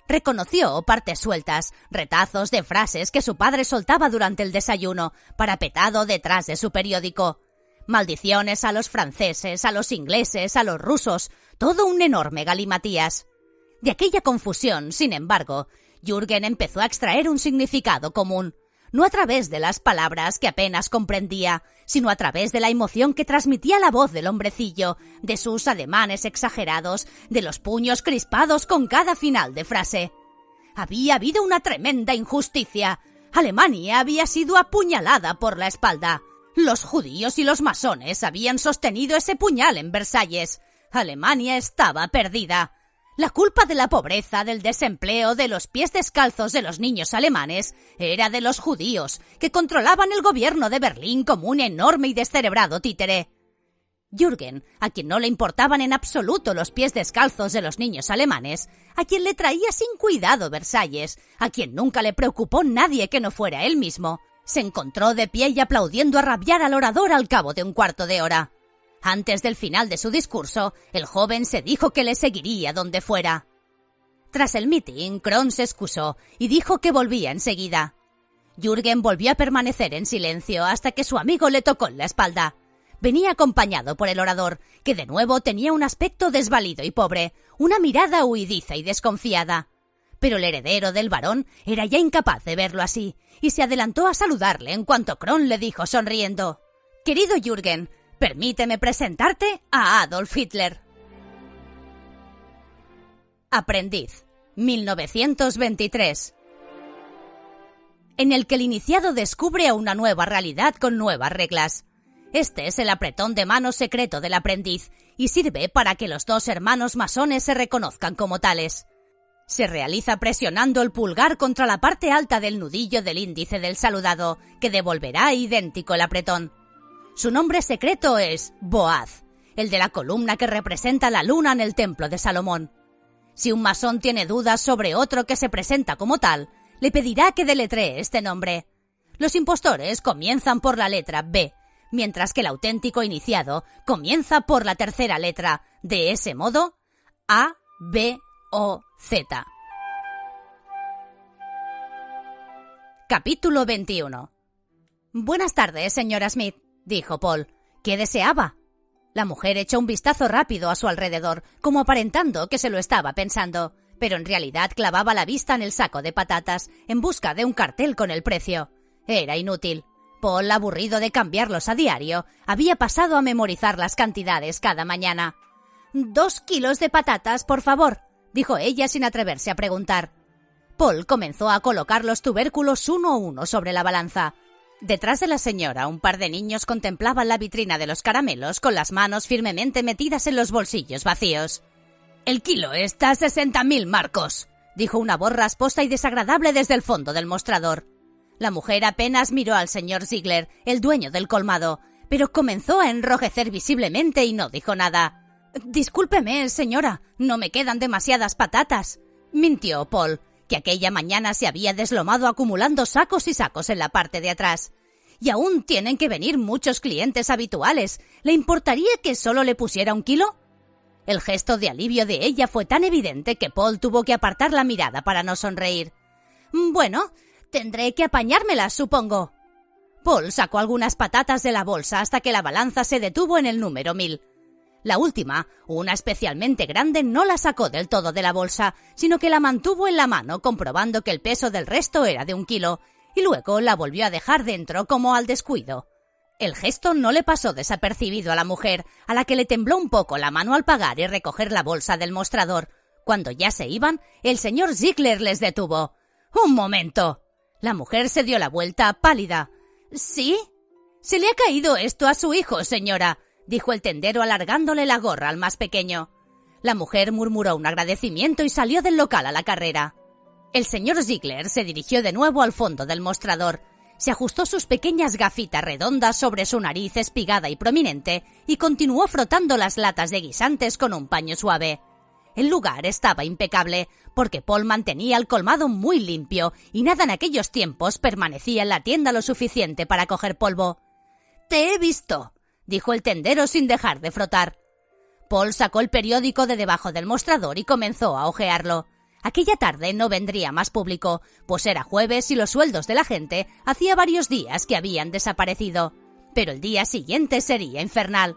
Reconoció partes sueltas, retazos de frases que su padre soltaba durante el desayuno, parapetado detrás de su periódico. Maldiciones a los franceses, a los ingleses, a los rusos, todo un enorme galimatías. De aquella confusión, sin embargo, Jürgen empezó a extraer un significado común, no a través de las palabras que apenas comprendía, sino a través de la emoción que transmitía la voz del hombrecillo, de sus ademanes exagerados, de los puños crispados con cada final de frase. Había habido una tremenda injusticia. Alemania había sido apuñalada por la espalda. Los judíos y los masones habían sostenido ese puñal en Versalles. Alemania estaba perdida. La culpa de la pobreza, del desempleo, de los pies descalzos de los niños alemanes era de los judíos, que controlaban el gobierno de Berlín como un enorme y descerebrado títere. Jürgen, a quien no le importaban en absoluto los pies descalzos de los niños alemanes, a quien le traía sin cuidado Versalles, a quien nunca le preocupó nadie que no fuera él mismo, se encontró de pie y aplaudiendo a rabiar al orador al cabo de un cuarto de hora. Antes del final de su discurso, el joven se dijo que le seguiría donde fuera. Tras el mitin, Kron se excusó y dijo que volvía enseguida. Jürgen volvió a permanecer en silencio hasta que su amigo le tocó en la espalda. Venía acompañado por el orador, que de nuevo tenía un aspecto desvalido y pobre, una mirada huidiza y desconfiada. Pero el heredero del barón era ya incapaz de verlo así, y se adelantó a saludarle en cuanto Kron le dijo sonriendo: «Querido Jürgen, permíteme presentarte a Adolf Hitler». Aprendiz, 1923. En el que el iniciado descubre a una nueva realidad con nuevas reglas. Este es el apretón de mano secreto del aprendiz y sirve para que los 2 hermanos masones se reconozcan como tales. Se realiza presionando el pulgar contra la parte alta del nudillo del índice del saludado, que devolverá idéntico el apretón. Su nombre secreto es Boaz, el de la columna que representa la luna en el templo de Salomón. Si un masón tiene dudas sobre otro que se presenta como tal, le pedirá que deletree este nombre. Los impostores comienzan por la letra B, mientras que el auténtico iniciado comienza por la tercera letra, de ese modo, A, B, O, Z. Capítulo 21. «Buenas tardes, señora Smith», dijo Paul. «¿Qué deseaba?» La mujer echó un vistazo rápido a su alrededor, como aparentando que se lo estaba pensando, pero en realidad clavaba la vista en el saco de patatas, en busca de un cartel con el precio. Era inútil. Paul, aburrido de cambiarlos a diario, había pasado a memorizar las cantidades cada mañana. 2 kilos de patatas, por favor, dijo ella sin atreverse a preguntar. Paul comenzó a colocar los tubérculos uno a uno sobre la balanza. Detrás de la señora, un par de niños contemplaban la vitrina de los caramelos con las manos firmemente metidas en los bolsillos vacíos. «El kilo está a 60.000 marcos», dijo una voz rasposa y desagradable desde el fondo del mostrador. La mujer apenas miró al señor Ziegler, el dueño del colmado, pero comenzó a enrojecer visiblemente y no dijo nada. «Discúlpeme, señora, no me quedan demasiadas patatas», mintió Paul, que aquella mañana se había deslomado acumulando sacos y sacos en la parte de atrás. «Y aún tienen que venir muchos clientes habituales. ¿Le importaría que solo le pusiera 1 kilo?» El gesto de alivio de ella fue tan evidente que Paul tuvo que apartar la mirada para no sonreír. «Bueno, tendré que apañármelas, supongo». Paul sacó algunas patatas de la bolsa hasta que la balanza se detuvo en el número 1000. La última, una especialmente grande, no la sacó del todo de la bolsa, sino que la mantuvo en la mano comprobando que el peso del resto era de 1 kilo, y luego la volvió a dejar dentro como al descuido. El gesto no le pasó desapercibido a la mujer, a la que le tembló un poco la mano al pagar y recoger la bolsa del mostrador. Cuando ya se iban, el señor Ziegler les detuvo. «¡Un momento!». La mujer se dio la vuelta, pálida. «¿Sí? Se le ha caído esto a su hijo, señora», dijo el tendero alargándole la gorra al más pequeño. La mujer murmuró un agradecimiento y salió del local a la carrera. El señor Ziegler se dirigió de nuevo al fondo del mostrador. Se ajustó sus pequeñas gafitas redondas sobre su nariz espigada y prominente y continuó frotando las latas de guisantes con un paño suave. El lugar estaba impecable, porque Paul mantenía el colmado muy limpio y nada en aquellos tiempos permanecía en la tienda lo suficiente para coger polvo. «Te he visto», dijo el tendero sin dejar de frotar. Paul sacó el periódico de debajo del mostrador y comenzó a hojearlo. Aquella tarde no vendría más público, pues era jueves y los sueldos de la gente hacía varios días que habían desaparecido. Pero el día siguiente sería infernal.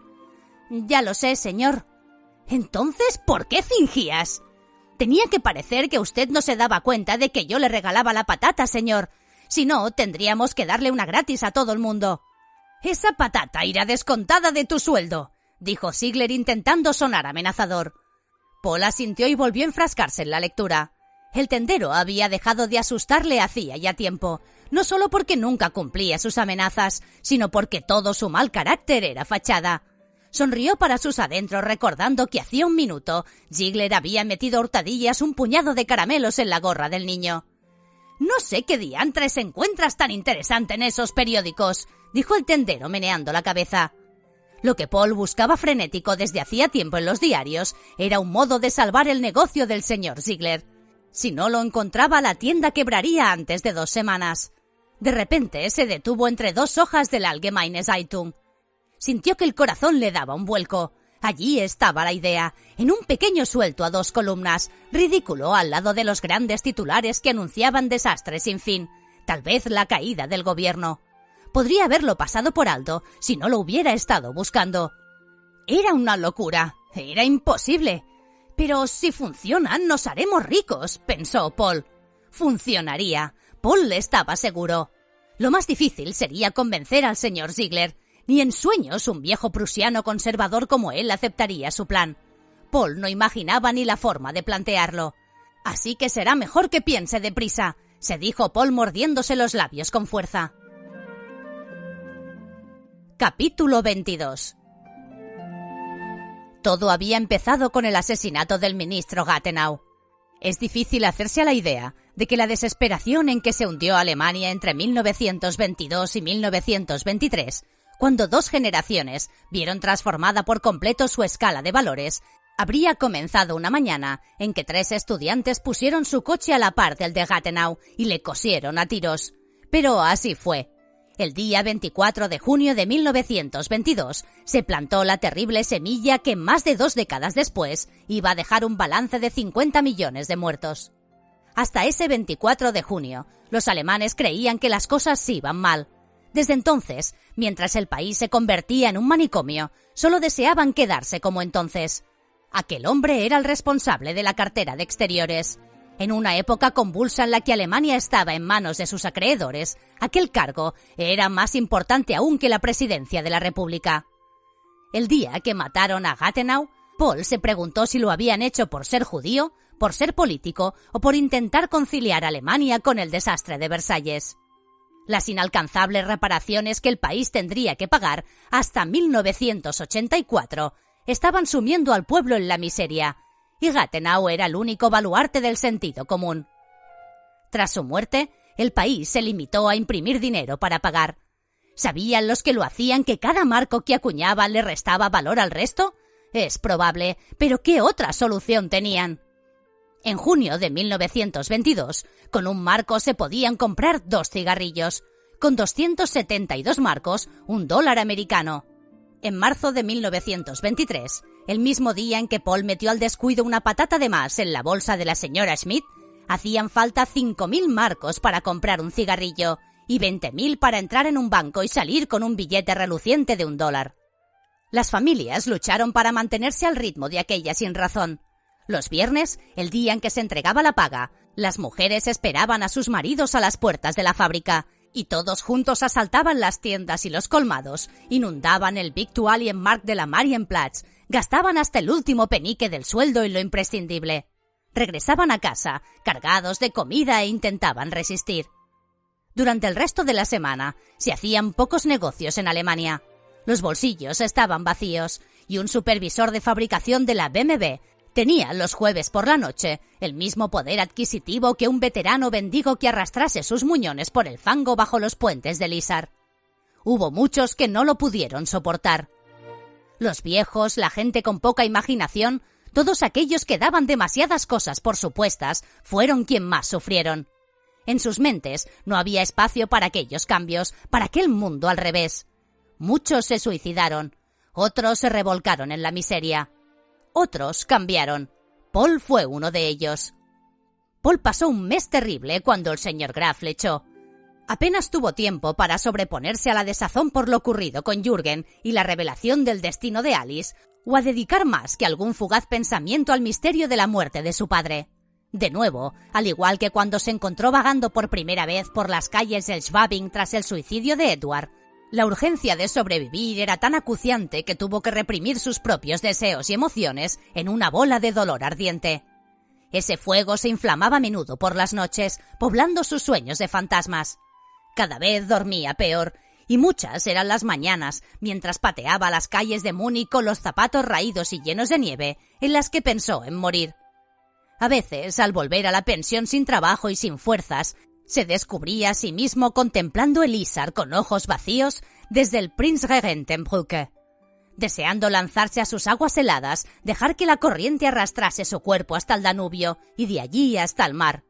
«Ya lo sé, señor». «Entonces, ¿por qué fingías?» «Tenía que parecer que usted no se daba cuenta de que yo le regalaba la patata, señor. Si no, tendríamos que darle una gratis a todo el mundo». «Esa patata irá descontada de tu sueldo», dijo Ziegler intentando sonar amenazador. Paul asintió y volvió a enfrascarse en la lectura. El tendero había dejado de asustarle hacía ya tiempo, no solo porque nunca cumplía sus amenazas, sino porque todo su mal carácter era fachada. Sonrió para sus adentros recordando que hacía 1 minuto Ziegler había metido a hurtadillas un puñado de caramelos en la gorra del niño. «No sé qué diantres encuentras tan interesante en esos periódicos», dijo el tendero meneando la cabeza. Lo que Paul buscaba frenético desde hacía tiempo en los diarios era un modo de salvar el negocio del señor Ziegler. Si no lo encontraba, la tienda quebraría antes de 2 semanas. De repente se detuvo entre 2 hojas del Allgemeine Zeitung. Sintió que el corazón le daba un vuelco. Allí estaba la idea, en un pequeño suelto a 2 columnas, ridículo al lado de los grandes titulares que anunciaban desastres sin fin, tal vez la caída del gobierno. Podría haberlo pasado por alto si no lo hubiera estado buscando. Era una locura, era imposible. «Pero si funciona, nos haremos ricos», pensó Paul. Funcionaría, Paul estaba seguro. Lo más difícil sería convencer al señor Ziegler. Ni en sueños un viejo prusiano conservador como él aceptaría su plan. Paul no imaginaba ni la forma de plantearlo. «Así que será mejor que piense deprisa», se dijo Paul mordiéndose los labios con fuerza. Capítulo 22. Todo había empezado con el asesinato del ministro Gattenau. Es difícil hacerse a la idea de que la desesperación en que se hundió Alemania entre 1922 y 1923, cuando 2 generaciones vieron transformada por completo su escala de valores, habría comenzado una mañana en que 3 estudiantes pusieron su coche a la par del de Gattenau y le cosieron a tiros. Pero así fue. El día 24 de junio de 1922 se plantó la terrible semilla que más de 2 décadas después iba a dejar un balance de 50 millones de muertos. Hasta ese 24 de junio, los alemanes creían que las cosas iban mal. Desde entonces, mientras el país se convertía en un manicomio, solo deseaban quedarse como entonces. Aquel hombre era el responsable de la cartera de exteriores. En una época convulsa en la que Alemania estaba en manos de sus acreedores, aquel cargo era más importante aún que la presidencia de la República. El día que mataron a Rathenau, Paul se preguntó si lo habían hecho por ser judío, por ser político o por intentar conciliar a Alemania con el desastre de Versalles. Las inalcanzables reparaciones que el país tendría que pagar hasta 1984 estaban sumiendo al pueblo en la miseria, y Rathenau era el único baluarte del sentido común. Tras su muerte, el país se limitó a imprimir dinero para pagar. ¿Sabían los que lo hacían que cada marco que acuñaba le restaba valor al resto? Es probable, pero ¿qué otra solución tenían? En junio de 1922, con un marco se podían comprar 2 cigarrillos. Con 272 marcos, $1 americano. En marzo de 1923, el mismo día en que Paul metió al descuido una patata de más en la bolsa de la señora Schmidt, hacían falta 5.000 marcos para comprar un cigarrillo y 20.000 para entrar en un banco y salir con un billete reluciente de $1. Las familias lucharon para mantenerse al ritmo de aquella sinrazón. Los viernes, el día en que se entregaba la paga, las mujeres esperaban a sus maridos a las puertas de la fábrica y todos juntos asaltaban las tiendas y los colmados, inundaban el Viktualienmarkt de la Marienplatz, gastaban hasta el último penique del sueldo en lo imprescindible. Regresaban a casa, cargados de comida e intentaban resistir. Durante el resto de la semana, se hacían pocos negocios en Alemania. Los bolsillos estaban vacíos y un supervisor de fabricación de la BMW tenía los jueves por la noche el mismo poder adquisitivo que un veterano bendigo que arrastrase sus muñones por el fango bajo los puentes del Isar. Hubo muchos que no lo pudieron soportar. Los viejos, la gente con poca imaginación, todos aquellos que daban demasiadas cosas por supuestas, fueron quien más sufrieron. En sus mentes no había espacio para aquellos cambios, para aquel mundo al revés. Muchos se suicidaron, otros se revolcaron en la miseria. Otros cambiaron. Paul fue uno de ellos. Paul pasó un mes terrible cuando el señor Graf le echó. Apenas tuvo tiempo para sobreponerse a la desazón por lo ocurrido con Jürgen y la revelación del destino de Alice, o a dedicar más que algún fugaz pensamiento al misterio de la muerte de su padre. De nuevo, al igual que cuando se encontró vagando por primera vez por las calles del Schwabing tras el suicidio de Edward, la urgencia de sobrevivir era tan acuciante que tuvo que reprimir sus propios deseos y emociones en una bola de dolor ardiente. Ese fuego se inflamaba a menudo por las noches, poblando sus sueños de fantasmas. Cada vez dormía peor, y muchas eran las mañanas, mientras pateaba las calles de Múnich con los zapatos raídos y llenos de nieve, en las que pensó en morir. A veces, al volver a la pensión sin trabajo y sin fuerzas, se descubría a sí mismo contemplando el Isar con ojos vacíos desde el Prinzregentenbrücke, deseando lanzarse a sus aguas heladas, dejar que la corriente arrastrase su cuerpo hasta el Danubio y de allí hasta el mar.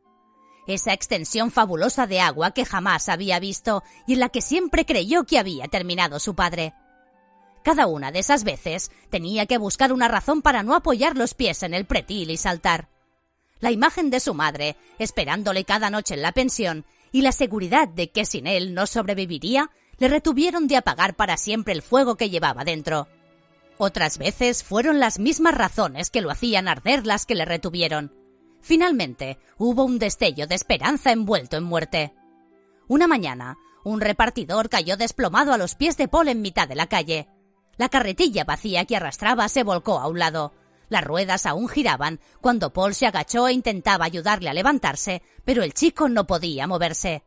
Esa extensión fabulosa de agua que jamás había visto y en la que siempre creyó que había terminado su padre. Cada una de esas veces tenía que buscar una razón para no apoyar los pies en el pretil y saltar. La imagen de su madre, esperándole cada noche en la pensión, y la seguridad de que sin él no sobreviviría, le retuvieron de apagar para siempre el fuego que llevaba dentro. Otras veces fueron las mismas razones que lo hacían arder las que le retuvieron. Finalmente, hubo un destello de esperanza envuelto en muerte. Una mañana, un repartidor cayó desplomado a los pies de Paul en mitad de la calle. La carretilla vacía que arrastraba se volcó a un lado. Las ruedas aún giraban cuando Paul se agachó e intentaba ayudarle a levantarse, pero el chico no podía moverse.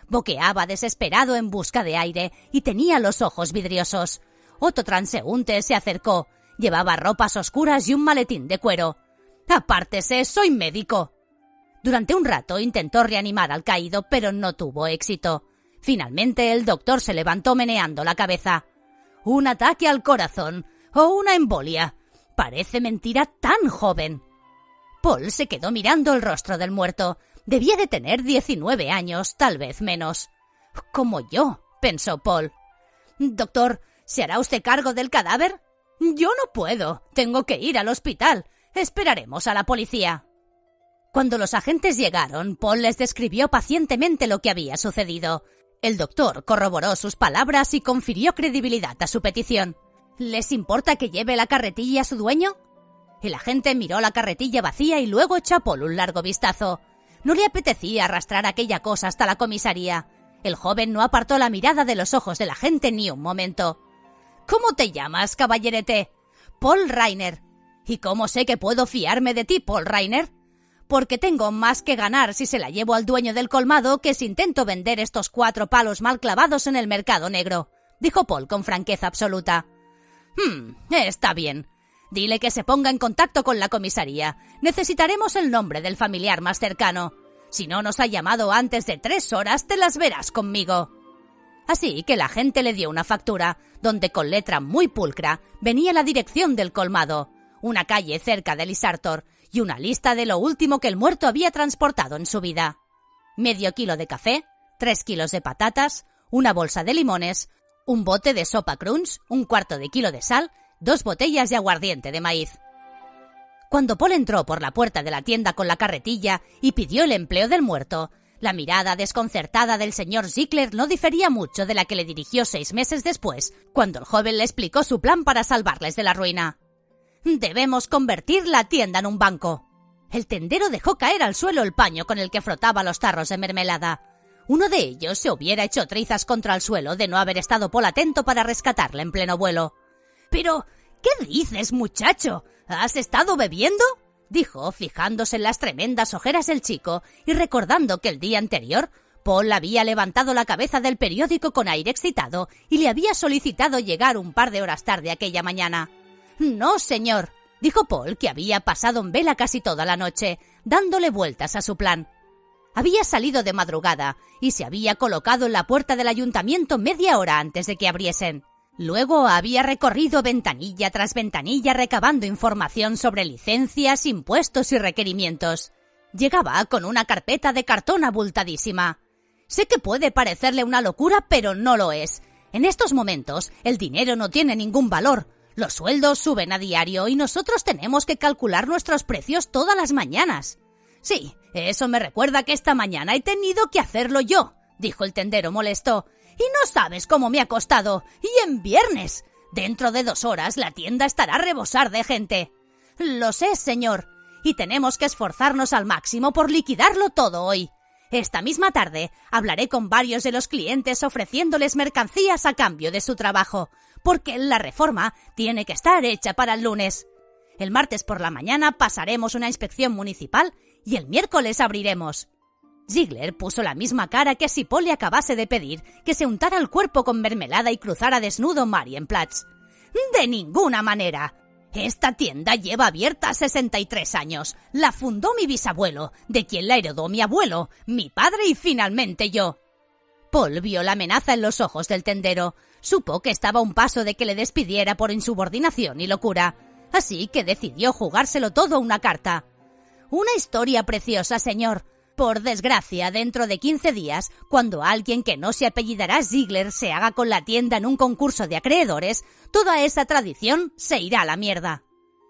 Boqueaba desesperado en busca de aire y tenía los ojos vidriosos. Otro transeúnte se acercó. Llevaba ropas oscuras y un maletín de cuero. «¡Apártese, soy médico!». Durante un rato intentó reanimar al caído, pero no tuvo éxito. Finalmente el doctor se levantó meneando la cabeza. «Un ataque al corazón o una embolia. Parece mentira tan joven». Paul se quedó mirando el rostro del muerto. Debía de tener 19 años, tal vez menos. «Como yo», pensó Paul. «Doctor, ¿se hará usted cargo del cadáver?» «Yo no puedo. Tengo que ir al hospital. Esperaremos a la policía». Cuando los agentes llegaron, Paul les describió pacientemente lo que había sucedido. El doctor corroboró sus palabras y confirió credibilidad a su petición. «¿Les importa que lleve la carretilla a su dueño?». El agente miró la carretilla vacía y luego echó a Paul un largo vistazo. No le apetecía arrastrar aquella cosa hasta la comisaría. El joven no apartó la mirada de los ojos del agente ni un momento. «¿Cómo te llamas, caballerete?» «Paul Rainer». «¿Y cómo sé que puedo fiarme de ti, Paul Rainer?» «Porque tengo más que ganar si se la llevo al dueño del colmado que si intento vender estos 4 palos mal clavados en el mercado negro», dijo Paul con franqueza absoluta. Está bien. Dile que se ponga en contacto con la comisaría. Necesitaremos el nombre del familiar más cercano. Si no nos ha llamado antes de 3 horas, te las verás conmigo». Así que la gente le dio una factura, donde con letra muy pulcra venía la dirección del colmado, una calle cerca de Lysartor y una lista de lo último que el muerto había transportado en su vida. Medio kilo de café, 3 kilos de patatas, una bolsa de limones, un bote de sopa crunch, un cuarto de kilo de sal, 2 botellas de aguardiente de maíz. Cuando Paul entró por la puerta de la tienda con la carretilla y pidió el empleo del muerto, la mirada desconcertada del señor Ziegler no difería mucho de la que le dirigió 6 meses después, cuando el joven le explicó su plan para salvarles de la ruina. «Debemos convertir la tienda en un banco». El tendero dejó caer al suelo el paño con el que frotaba los tarros de mermelada. Uno de ellos se hubiera hecho trizas contra el suelo de no haber estado Paul atento para rescatarla en pleno vuelo. «¿Pero qué dices, muchacho? ¿Has estado bebiendo?», dijo, fijándose en las tremendas ojeras del chico y recordando que el día anterior Paul había levantado la cabeza del periódico con aire excitado y le había solicitado llegar un par de horas tarde aquella mañana. «No, señor», dijo Paul, que había pasado en vela casi toda la noche, dándole vueltas a su plan. Había salido de madrugada y se había colocado en la puerta del ayuntamiento media hora antes de que abriesen. Luego había recorrido ventanilla tras ventanilla recabando información sobre licencias, impuestos y requerimientos. Llegaba con una carpeta de cartón abultadísima. Sé que puede parecerle una locura, pero no lo es. En estos momentos, el dinero no tiene ningún valor. Los sueldos suben a diario y nosotros tenemos que calcular nuestros precios todas las mañanas. Sí, eso me recuerda que esta mañana he tenido que hacerlo yo, dijo el tendero molesto. Y no sabes cómo me ha costado. Y en viernes. Dentro de 2 horas la tienda estará a rebosar de gente. Lo sé, señor. Y tenemos que esforzarnos al máximo por liquidarlo todo hoy. Esta misma tarde hablaré con varios de los clientes ofreciéndoles mercancías a cambio de su trabajo, porque la reforma tiene que estar hecha para el lunes. El martes por la mañana pasaremos una inspección municipal y el miércoles abriremos. Ziegler puso la misma cara que si Paul le acabase de pedir que se untara el cuerpo con mermelada y cruzara desnudo Marienplatz. «De ninguna manera. Esta tienda lleva abierta 63 años. La fundó mi bisabuelo, de quien la heredó mi abuelo, mi padre y finalmente yo». Paul vio la amenaza en los ojos del tendero. Supo que estaba a un paso de que le despidiera por insubordinación y locura. Así que decidió jugárselo todo a una carta. «Una historia preciosa, señor. Por desgracia, dentro de 15 días, cuando alguien que no se apellidará Ziegler se haga con la tienda en un concurso de acreedores, toda esa tradición se irá a la mierda».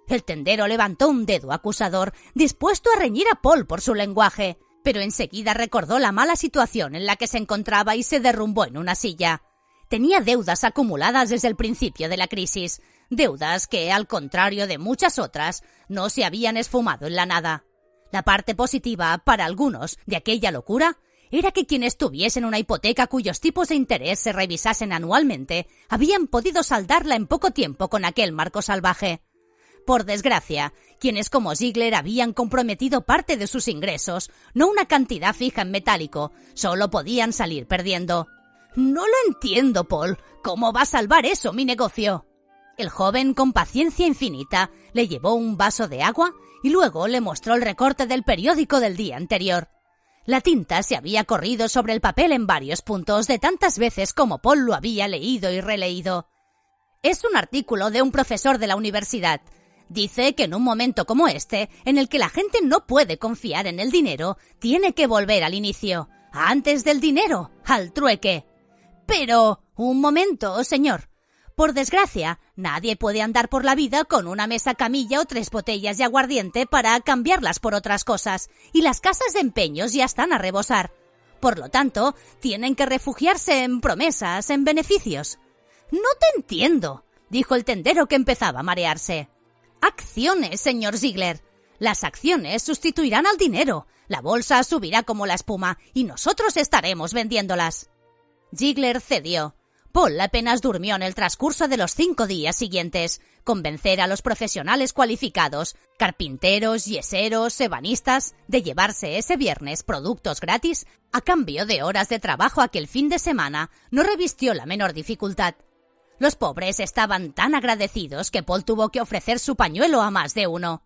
El tendero levantó un dedo acusador, dispuesto a reñir a Paul por su lenguaje, pero enseguida recordó la mala situación en la que se encontraba y se derrumbó en una silla. Tenía deudas acumuladas desde el principio de la crisis, deudas que, al contrario de muchas otras, no se habían esfumado en la nada. La parte positiva, para algunos, de aquella locura era que quienes tuviesen una hipoteca cuyos tipos de interés se revisasen anualmente habían podido saldarla en poco tiempo con aquel marco salvaje. Por desgracia, quienes como Ziegler habían comprometido parte de sus ingresos, no una cantidad fija en metálico, solo podían salir perdiendo. «No lo entiendo, Paul. ¿Cómo va a salvar eso mi negocio?». El joven, con paciencia infinita, le llevó un vaso de agua y luego le mostró el recorte del periódico del día anterior. La tinta se había corrido sobre el papel en varios puntos de tantas veces como Paul lo había leído y releído. «Es un artículo de un profesor de la universidad. Dice que en un momento como este, en el que la gente no puede confiar en el dinero, tiene que volver al inicio, antes del dinero, al trueque». «Pero, un momento, señor. Por desgracia, nadie puede andar por la vida con una mesa camilla o 3 botellas de aguardiente para cambiarlas por otras cosas, y las casas de empeños ya están a rebosar. Por lo tanto, tienen que refugiarse en promesas, en beneficios». «No te entiendo», dijo el tendero, que empezaba a marearse. Acciones, señor Ziegler. Las acciones sustituirán al dinero. La bolsa subirá como la espuma y nosotros estaremos vendiéndolas. Ziegler cedió. Paul apenas durmió en el transcurso de los 5 días siguientes. Convencer a los profesionales cualificados, carpinteros, yeseros, ebanistas, de llevarse ese viernes productos gratis a cambio de horas de trabajo aquel fin de semana no revistió la menor dificultad. Los pobres estaban tan agradecidos que Paul tuvo que ofrecer su pañuelo a más de uno.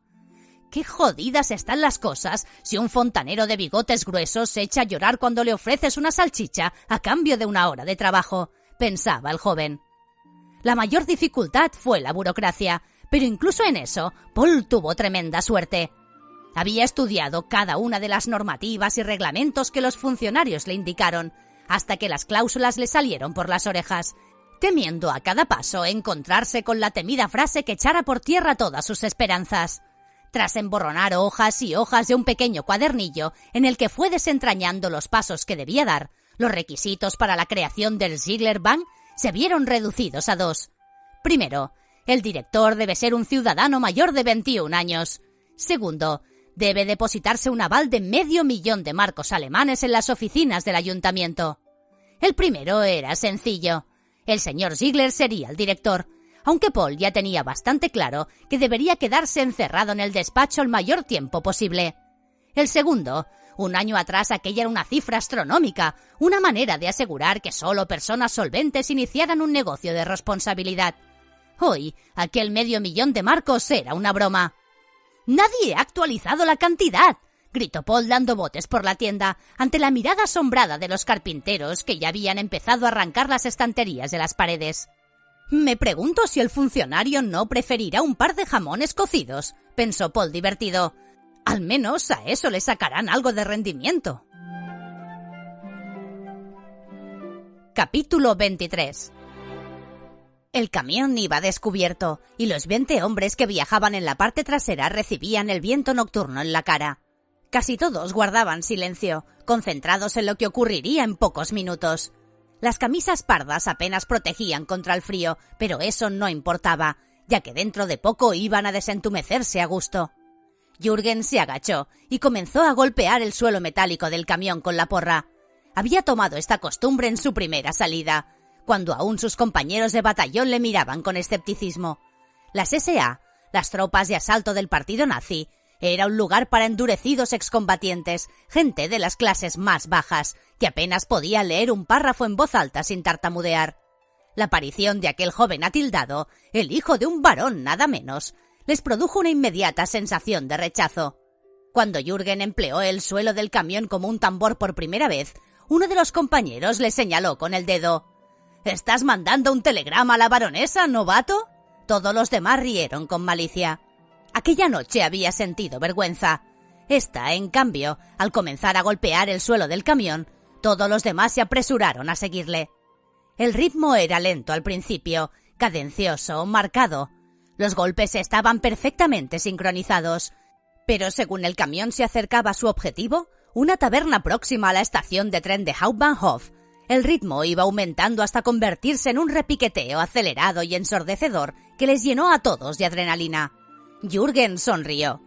¡Qué jodidas están las cosas si un fontanero de bigotes gruesos se echa a llorar cuando le ofreces una salchicha a cambio de una hora de trabajo!, pensaba el joven. La mayor dificultad fue la burocracia, pero incluso en eso, Paul tuvo tremenda suerte. Había estudiado cada una de las normativas y reglamentos que los funcionarios le indicaron, hasta que las cláusulas le salieron por las orejas, temiendo a cada paso encontrarse con la temida frase que echara por tierra todas sus esperanzas. Tras emborronar hojas y hojas de un pequeño cuadernillo en el que fue desentrañando los pasos que debía dar, los requisitos para la creación del Ziegler Bank se vieron reducidos a 2. Primero, el director debe ser un ciudadano mayor de 21 años. Segundo, debe depositarse un aval de $500,000 de marcos alemanes en las oficinas del ayuntamiento. El primero era sencillo. El señor Ziegler sería el director, aunque Paul ya tenía bastante claro que debería quedarse encerrado en el despacho el mayor tiempo posible. El segundo, un año atrás aquella era una cifra astronómica, una manera de asegurar que solo personas solventes iniciaran un negocio de responsabilidad. Hoy, aquel $500,000 de marcos era una broma. «¡Nadie ha actualizado la cantidad!», gritó Paul dando botes por la tienda, ante la mirada asombrada de los carpinteros que ya habían empezado a arrancar las estanterías de las paredes. «Me pregunto si el funcionario no preferirá un par de jamones cocidos», pensó Paul divertido. «Al menos a eso le sacarán algo de rendimiento». Capítulo 23. El camión iba descubierto, y los 20 hombres que viajaban en la parte trasera recibían el viento nocturno en la cara. Casi todos guardaban silencio, concentrados en lo que ocurriría en pocos minutos. Las camisas pardas apenas protegían contra el frío, pero eso no importaba, ya que dentro de poco iban a desentumecerse a gusto. Jürgen se agachó y comenzó a golpear el suelo metálico del camión con la porra. Había tomado esta costumbre en su primera salida, cuando aún sus compañeros de batallón le miraban con escepticismo. Las SA, las tropas de asalto del partido nazi, era un lugar para endurecidos excombatientes, gente de las clases más bajas, que apenas podía leer un párrafo en voz alta sin tartamudear. La aparición de aquel joven atildado, el hijo de un varón nada menos, les produjo una inmediata sensación de rechazo. Cuando Jürgen empleó el suelo del camión como un tambor por primera vez, uno de los compañeros le señaló con el dedo. «¿Estás mandando un telegrama a la baronesa, novato?» Todos los demás rieron con malicia. Aquella noche había sentido vergüenza. Esta, en cambio, al comenzar a golpear el suelo del camión, todos los demás se apresuraron a seguirle. El ritmo era lento al principio, cadencioso, marcado. Los golpes estaban perfectamente sincronizados, pero según el camión se acercaba a su objetivo, una taberna próxima a la estación de tren de Hauptbahnhof, el ritmo iba aumentando hasta convertirse en un repiqueteo acelerado y ensordecedor que les llenó a todos de adrenalina. Jürgen sonrió.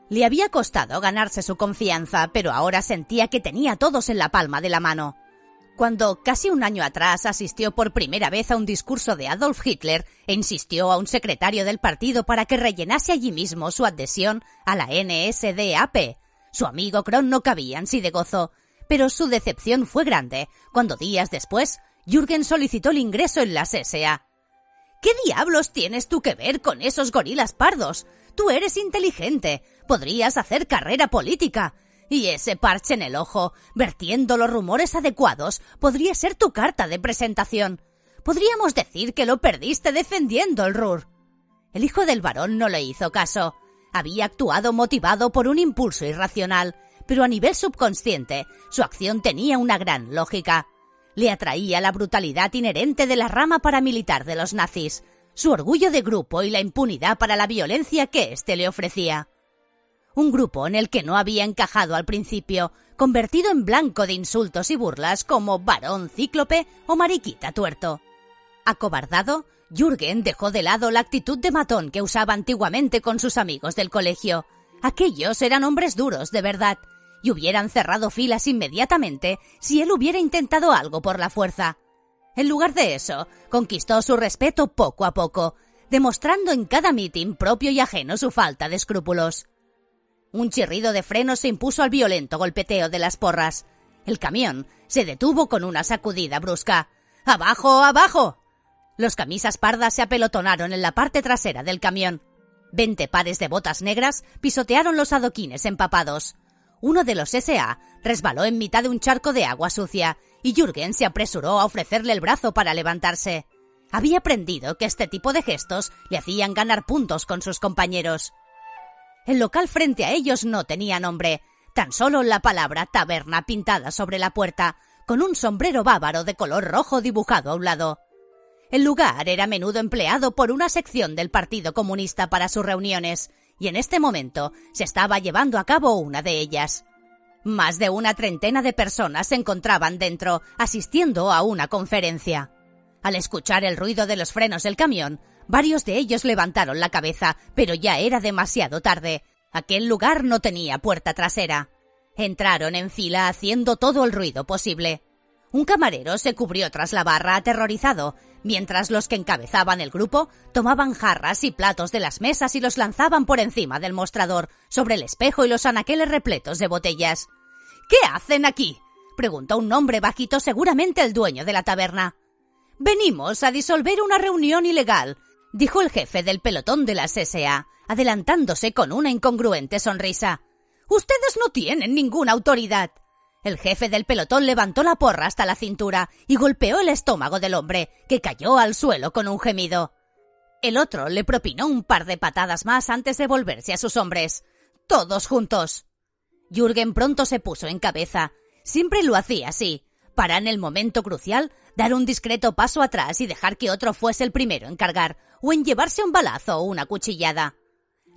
Le había costado ganarse su confianza, pero ahora sentía que tenía a todos en la palma de la mano. Cuando, casi un año atrás, asistió por primera vez a un discurso de Adolf Hitler e insistió a un secretario del partido para que rellenase allí mismo su adhesión a la NSDAP, su amigo Kron no cabía en sí de gozo, pero su decepción fue grande cuando días después Jürgen solicitó el ingreso en las SA. «¿Qué diablos tienes tú que ver con esos gorilas pardos? Tú eres inteligente, podrías hacer carrera política. Y ese parche en el ojo, vertiendo los rumores adecuados, podría ser tu carta de presentación. Podríamos decir que lo perdiste defendiendo el Ruhr». El hijo del varón no le hizo caso. Había actuado motivado por un impulso irracional, pero a nivel subconsciente, su acción tenía una gran lógica. Le atraía la brutalidad inherente de la rama paramilitar de los nazis, su orgullo de grupo y la impunidad para la violencia que éste le ofrecía. Un grupo en el que no había encajado al principio, convertido en blanco de insultos y burlas como varón cíclope o mariquita tuerto. Acobardado, Jürgen dejó de lado la actitud de matón que usaba antiguamente con sus amigos del colegio. Aquellos eran hombres duros, de verdad, y hubieran cerrado filas inmediatamente si él hubiera intentado algo por la fuerza. En lugar de eso, conquistó su respeto poco a poco, demostrando en cada mitin propio y ajeno su falta de escrúpulos. Un chirrido de frenos se impuso al violento golpeteo de las porras. El camión se detuvo con una sacudida brusca. ¡Abajo, abajo! Los camisas pardas se apelotonaron en la parte trasera del camión. 20 pares de botas negras pisotearon los adoquines empapados. Uno de los SA resbaló en mitad de un charco de agua sucia y Jürgen se apresuró a ofrecerle el brazo para levantarse. Había aprendido que este tipo de gestos le hacían ganar puntos con sus compañeros. El local frente a ellos no tenía nombre, tan solo la palabra taberna pintada sobre la puerta, con un sombrero bávaro de color rojo dibujado a un lado. El lugar era a menudo empleado por una sección del Partido Comunista para sus reuniones, y en este momento se estaba llevando a cabo una de ellas. Más de una treintena de personas se encontraban dentro, asistiendo a una conferencia. Al escuchar el ruido de los frenos del camión, varios de ellos levantaron la cabeza, pero ya era demasiado tarde. Aquel lugar no tenía puerta trasera. Entraron en fila haciendo todo el ruido posible. Un camarero se cubrió tras la barra aterrorizado, mientras los que encabezaban el grupo tomaban jarras y platos de las mesas y los lanzaban por encima del mostrador, sobre el espejo y los anaqueles repletos de botellas. «¿Qué hacen aquí?», preguntó un hombre bajito, seguramente el dueño de la taberna. «Venimos a disolver una reunión ilegal», dijo el jefe del pelotón de las SA, adelantándose con una incongruente sonrisa. «Ustedes no tienen ninguna autoridad». El jefe del pelotón levantó la porra hasta la cintura y golpeó el estómago del hombre, que cayó al suelo con un gemido. El otro le propinó un par de patadas más antes de volverse a sus hombres. Todos juntos. Jürgen pronto se puso en cabeza. Siempre lo hacía así, para en el momento crucial dar un discreto paso atrás y dejar que otro fuese el primero en cargar, o en llevarse un balazo o una cuchillada.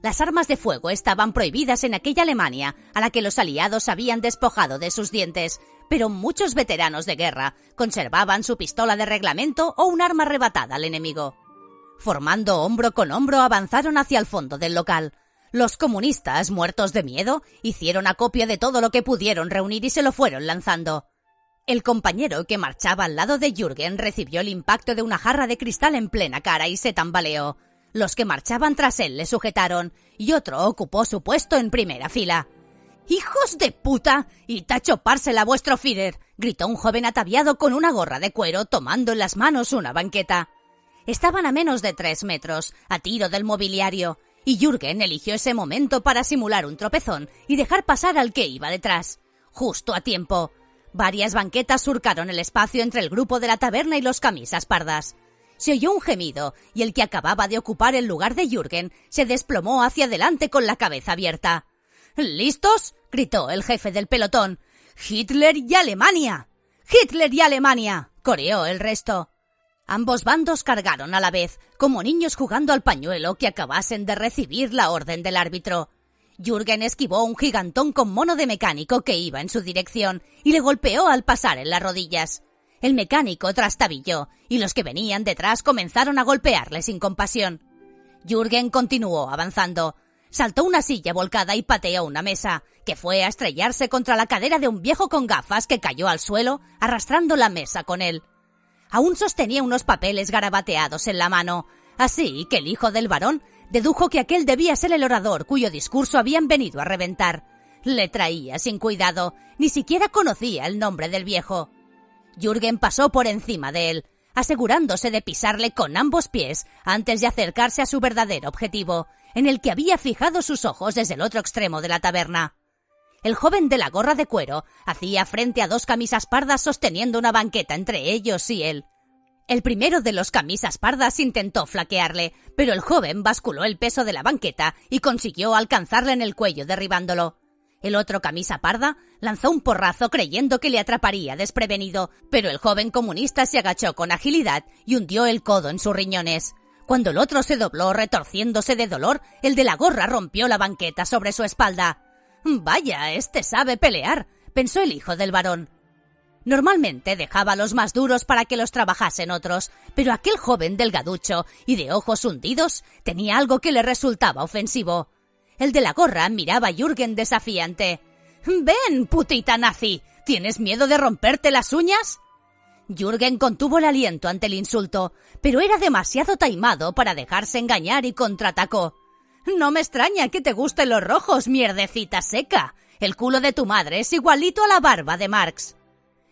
Las armas de fuego estaban prohibidas en aquella Alemania, a la que los aliados habían despojado de sus dientes, pero muchos veteranos de guerra conservaban su pistola de reglamento o un arma arrebatada al enemigo. Formando hombro con hombro, avanzaron hacia el fondo del local. Los comunistas, muertos de miedo, hicieron acopio de todo lo que pudieron reunir y se lo fueron lanzando. El compañero que marchaba al lado de Jürgen recibió el impacto de una jarra de cristal en plena cara y se tambaleó. Los que marchaban tras él le sujetaron, y otro ocupó su puesto en primera fila. «¡Hijos de puta! ¡Y tachopársela a vuestro Führer!», gritó un joven ataviado con una gorra de cuero, tomando en las manos una banqueta. Estaban a menos de 3 metros, a tiro del mobiliario, y Jürgen eligió ese momento para simular un tropezón y dejar pasar al que iba detrás. Justo a tiempo. Varias banquetas surcaron el espacio entre el grupo de la taberna y los camisas pardas. Se oyó un gemido, y el que acababa de ocupar el lugar de Jürgen se desplomó hacia adelante con la cabeza abierta. «¿Listos?», gritó el jefe del pelotón. «¡Hitler y Alemania! ¡Hitler y Alemania!», coreó el resto. Ambos bandos cargaron a la vez, como niños jugando al pañuelo que acabasen de recibir la orden del árbitro. Jürgen esquivó un gigantón con mono de mecánico que iba en su dirección y le golpeó al pasar en las rodillas. El mecánico trastabilló y los que venían detrás comenzaron a golpearle sin compasión. Jürgen continuó avanzando. Saltó una silla volcada y pateó una mesa, que fue a estrellarse contra la cadera de un viejo con gafas que cayó al suelo, arrastrando la mesa con él. Aún sostenía unos papeles garabateados en la mano, así que el hijo del barón dedujo que aquel debía ser el orador cuyo discurso habían venido a reventar. Le traía sin cuidado, ni siquiera conocía el nombre del viejo. Jürgen pasó por encima de él, asegurándose de pisarle con ambos pies antes de acercarse a su verdadero objetivo, en el que había fijado sus ojos desde el otro extremo de la taberna. El joven de la gorra de cuero hacía frente a 2 camisas pardas sosteniendo una banqueta entre ellos y él. El primero de los camisas pardas intentó flaquearle, pero el joven basculó el peso de la banqueta y consiguió alcanzarle en el cuello derribándolo. El otro camisa parda lanzó un porrazo creyendo que le atraparía desprevenido, pero el joven comunista se agachó con agilidad y hundió el codo en sus riñones. Cuando el otro se dobló retorciéndose de dolor, el de la gorra rompió la banqueta sobre su espalda. «Vaya, este sabe pelear», pensó el hijo del barón. Normalmente dejaba los más duros para que los trabajasen otros, pero aquel joven delgaducho y de ojos hundidos tenía algo que le resultaba ofensivo. El de la gorra miraba a Jürgen desafiante. «¡Ven, putita nazi! ¿Tienes miedo de romperte las uñas?» Jürgen contuvo el aliento ante el insulto, pero era demasiado taimado para dejarse engañar y contraatacó. «No me extraña que te gusten los rojos, mierdecita seca. El culo de tu madre es igualito a la barba de Marx».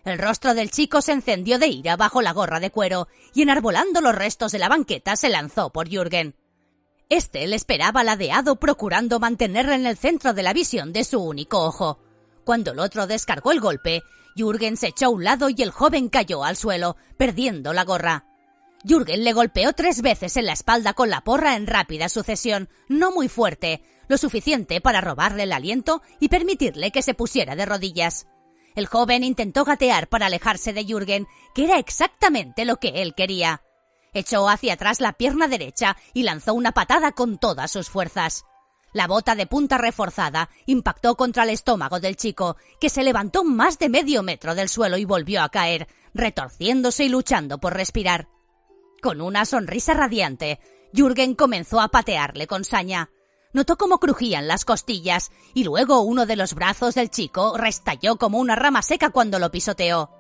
El rostro del chico se encendió de ira bajo la gorra de cuero y, enarbolando los restos de la banqueta, se lanzó por Jürgen. Este le esperaba ladeado, procurando mantenerle en el centro de la visión de su único ojo. Cuando el otro descargó el golpe, Jürgen se echó a un lado y el joven cayó al suelo, perdiendo la gorra. Jürgen le golpeó 3 veces en la espalda con la porra en rápida sucesión, no muy fuerte, lo suficiente para robarle el aliento y permitirle que se pusiera de rodillas. El joven intentó gatear para alejarse de Jürgen, que era exactamente lo que él quería. Echó hacia atrás la pierna derecha y lanzó una patada con todas sus fuerzas. La bota de punta reforzada impactó contra el estómago del chico, que se levantó más de medio metro del suelo y volvió a caer, retorciéndose y luchando por respirar. Con una sonrisa radiante, Jürgen comenzó a patearle con saña. Notó cómo crujían las costillas y luego uno de los brazos del chico restalló como una rama seca cuando lo pisoteó.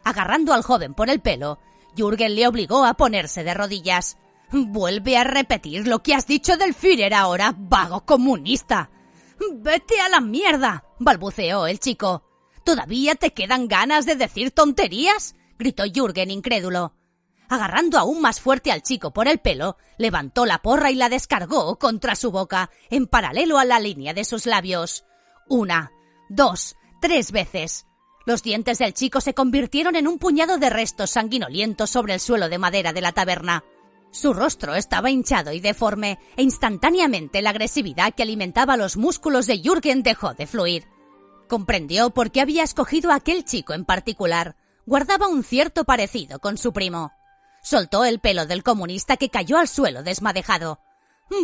Agarrando al joven por el pelo, Jürgen le obligó a ponerse de rodillas. «Vuelve a repetir lo que has dicho del Führer ahora, vago comunista». «¡Vete a la mierda!», balbuceó el chico. «¿Todavía te quedan ganas de decir tonterías?», gritó Jürgen incrédulo. Agarrando aún más fuerte al chico por el pelo, levantó la porra y la descargó contra su boca, en paralelo a la línea de sus labios. 1, 2, 3 veces. Los dientes del chico se convirtieron en un puñado de restos sanguinolientos sobre el suelo de madera de la taberna. Su rostro estaba hinchado y deforme, e instantáneamente la agresividad que alimentaba los músculos de Jürgen dejó de fluir. Comprendió por qué había escogido a aquel chico en particular. Guardaba un cierto parecido con su primo. Soltó el pelo del comunista, que cayó al suelo desmadejado.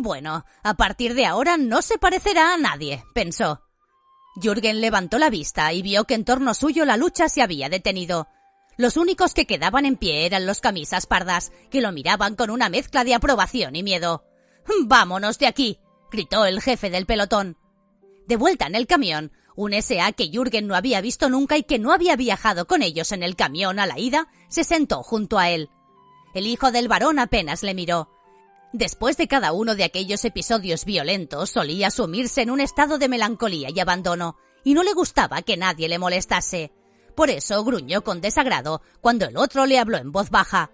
«Bueno, a partir de ahora no se parecerá a nadie», pensó. Jürgen levantó la vista y vio que en torno suyo la lucha se había detenido. Los únicos que quedaban en pie eran los camisas pardas, que lo miraban con una mezcla de aprobación y miedo. «¡Vámonos de aquí!», gritó el jefe del pelotón. De vuelta en el camión, un SA que Jürgen no había visto nunca y que no había viajado con ellos en el camión a la ida, se sentó junto a él. El hijo del varón apenas le miró. Después de cada uno de aquellos episodios violentos, solía sumirse en un estado de melancolía y abandono, y no le gustaba que nadie le molestase. Por eso gruñó con desagrado cuando el otro le habló en voz baja.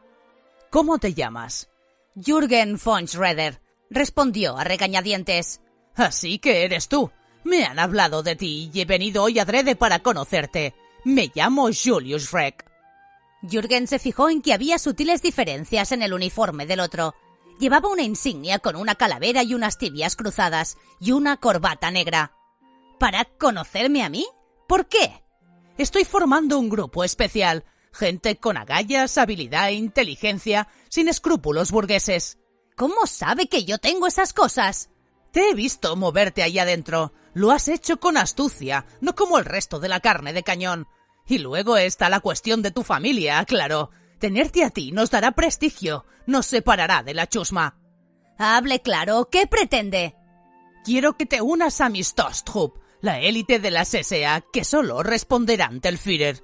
«¿Cómo te llamas?» «Jürgen von Schroeder», respondió a regañadientes. «Así que eres tú. Me han hablado de ti y he venido hoy adrede para conocerte. Me llamo Julius Reck». Jürgen se fijó en que había sutiles diferencias en el uniforme del otro. Llevaba una insignia con una calavera y unas tibias cruzadas, y una corbata negra. ¿Para conocerme a mí? ¿Por qué? Estoy formando un grupo especial. Gente con agallas, habilidad e inteligencia, sin escrúpulos burgueses. ¿Cómo sabe que yo tengo esas cosas? Te he visto moverte ahí adentro. Lo has hecho con astucia, no como el resto de la carne de cañón. Y luego está la cuestión de tu familia, claro. Tenerte a ti nos dará prestigio, nos separará de la chusma. Hable claro, ¿qué pretende? Quiero que te unas a mis Sturmtrupp, la élite de las SA, que solo responderá ante el Führer.